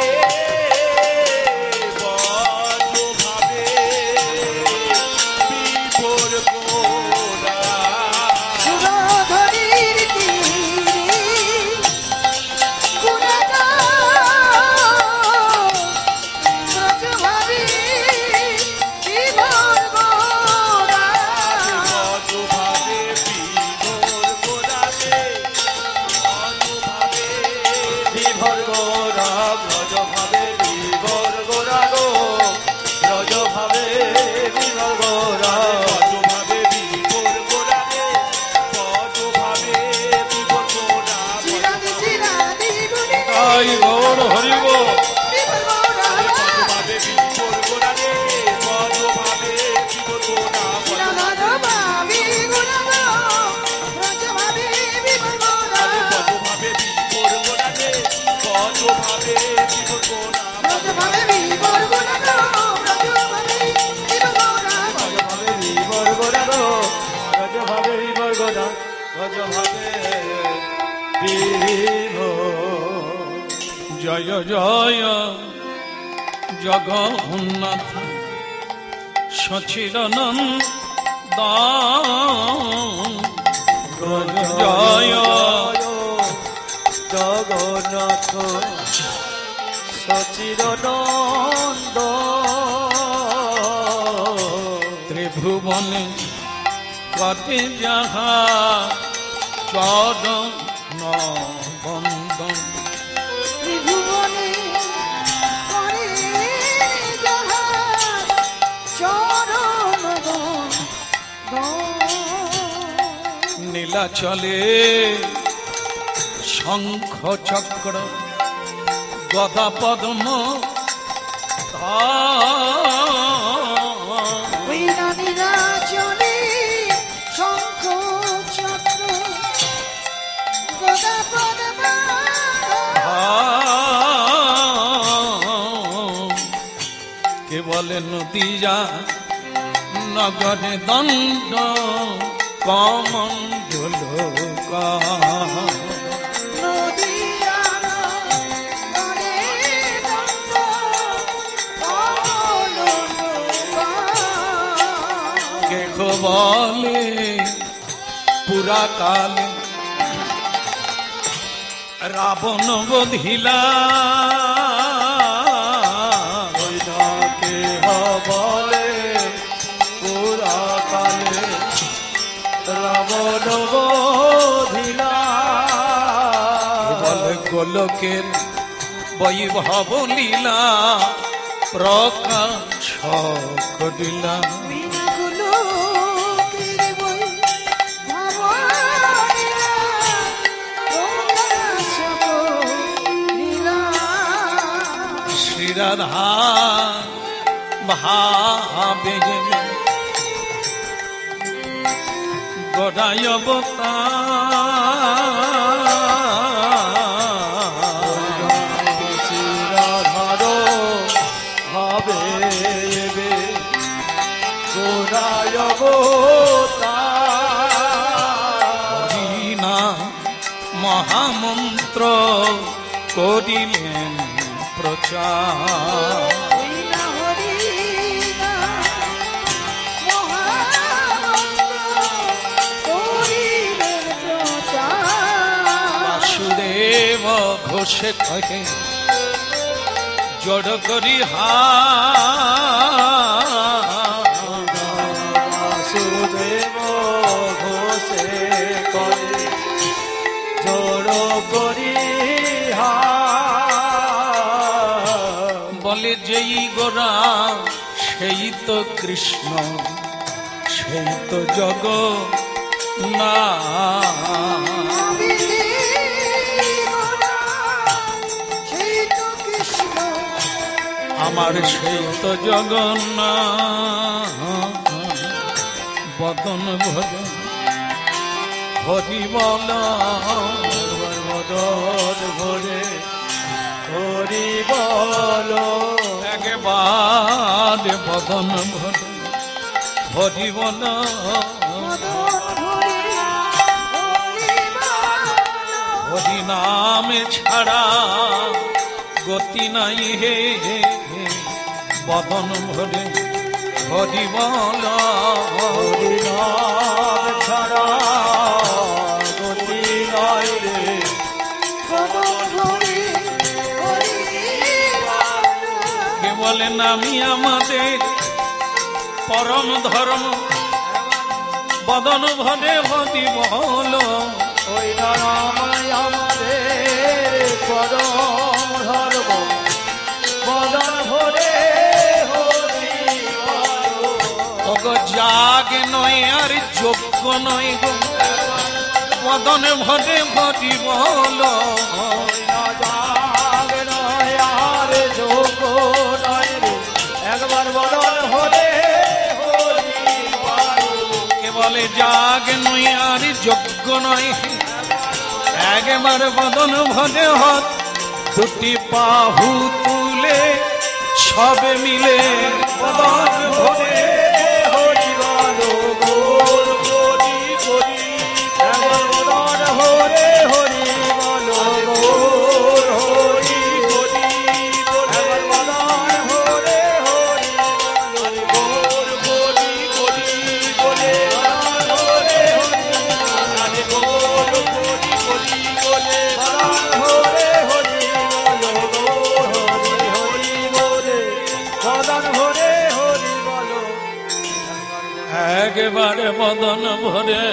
জয় জয় জগন্নাথ সচিদানন্দ জয় জগন্নাথ সচিদানন্দ ত্রিভুবনে পতি যাহা চরণ বন্দন ত্রিভুবনে করে যাহার চরণ নীলাচলে শঙ্খ চক্র গদা পদ্ম নীলাচলে শঙ্খ চক্র গদা পদ্ম কে বলে নদীয়া নগরে দণ্ড কমণ্ডল কে বলে পুরা কালে রাবণ বধিলা কে বলে পুরা কালে রাবণ বধিলা বলে গোলকের বৈভব লীলা প্রকাশ করিলা রাধা ভাবে গড়াই রাধার ভাবে গোড়ায় হরিনা মহামন্ত্র করিলেন প্রচার বাসুদেব ঘোষে কহে জড় করি বাসুদেব ঘোষে করে জড় করি বলে যেই গোরা সেই তো কৃষ্ণ সেই তো জগ না আমার সেই তো জগন্নাথ বদন ভরে হরি বল বদন ভরে হরি বল একবার বদন ভরে হরি বল হরি নামে ছাড়া গতি নাই হে বদন ভরে হরি বল হরি নাম ছাড়া গতি নাই রে কে বলেন আমি আমাদের পরম ধর্ম বদন ভরে হরি বল ওই নাম আমাদের পরম ধর্ম বদন ভরে হরি অগ জাগ নয় আর যোগ্য নয় গো বদন ভরে হরি বল আর যোগ নয় রে একবার বদন ভরে কে বলে জাগ নয় আর যোগ্য নয় একবার বদন ভরে হত দুটি বাহু তুলে সবে মিলে বদন ভরে হরি বল গোর গরি গরি একবার বদন ভরে হরি বল গোর হরি গরি বদন ভরে হরি বলো একেবারে বদন ভরে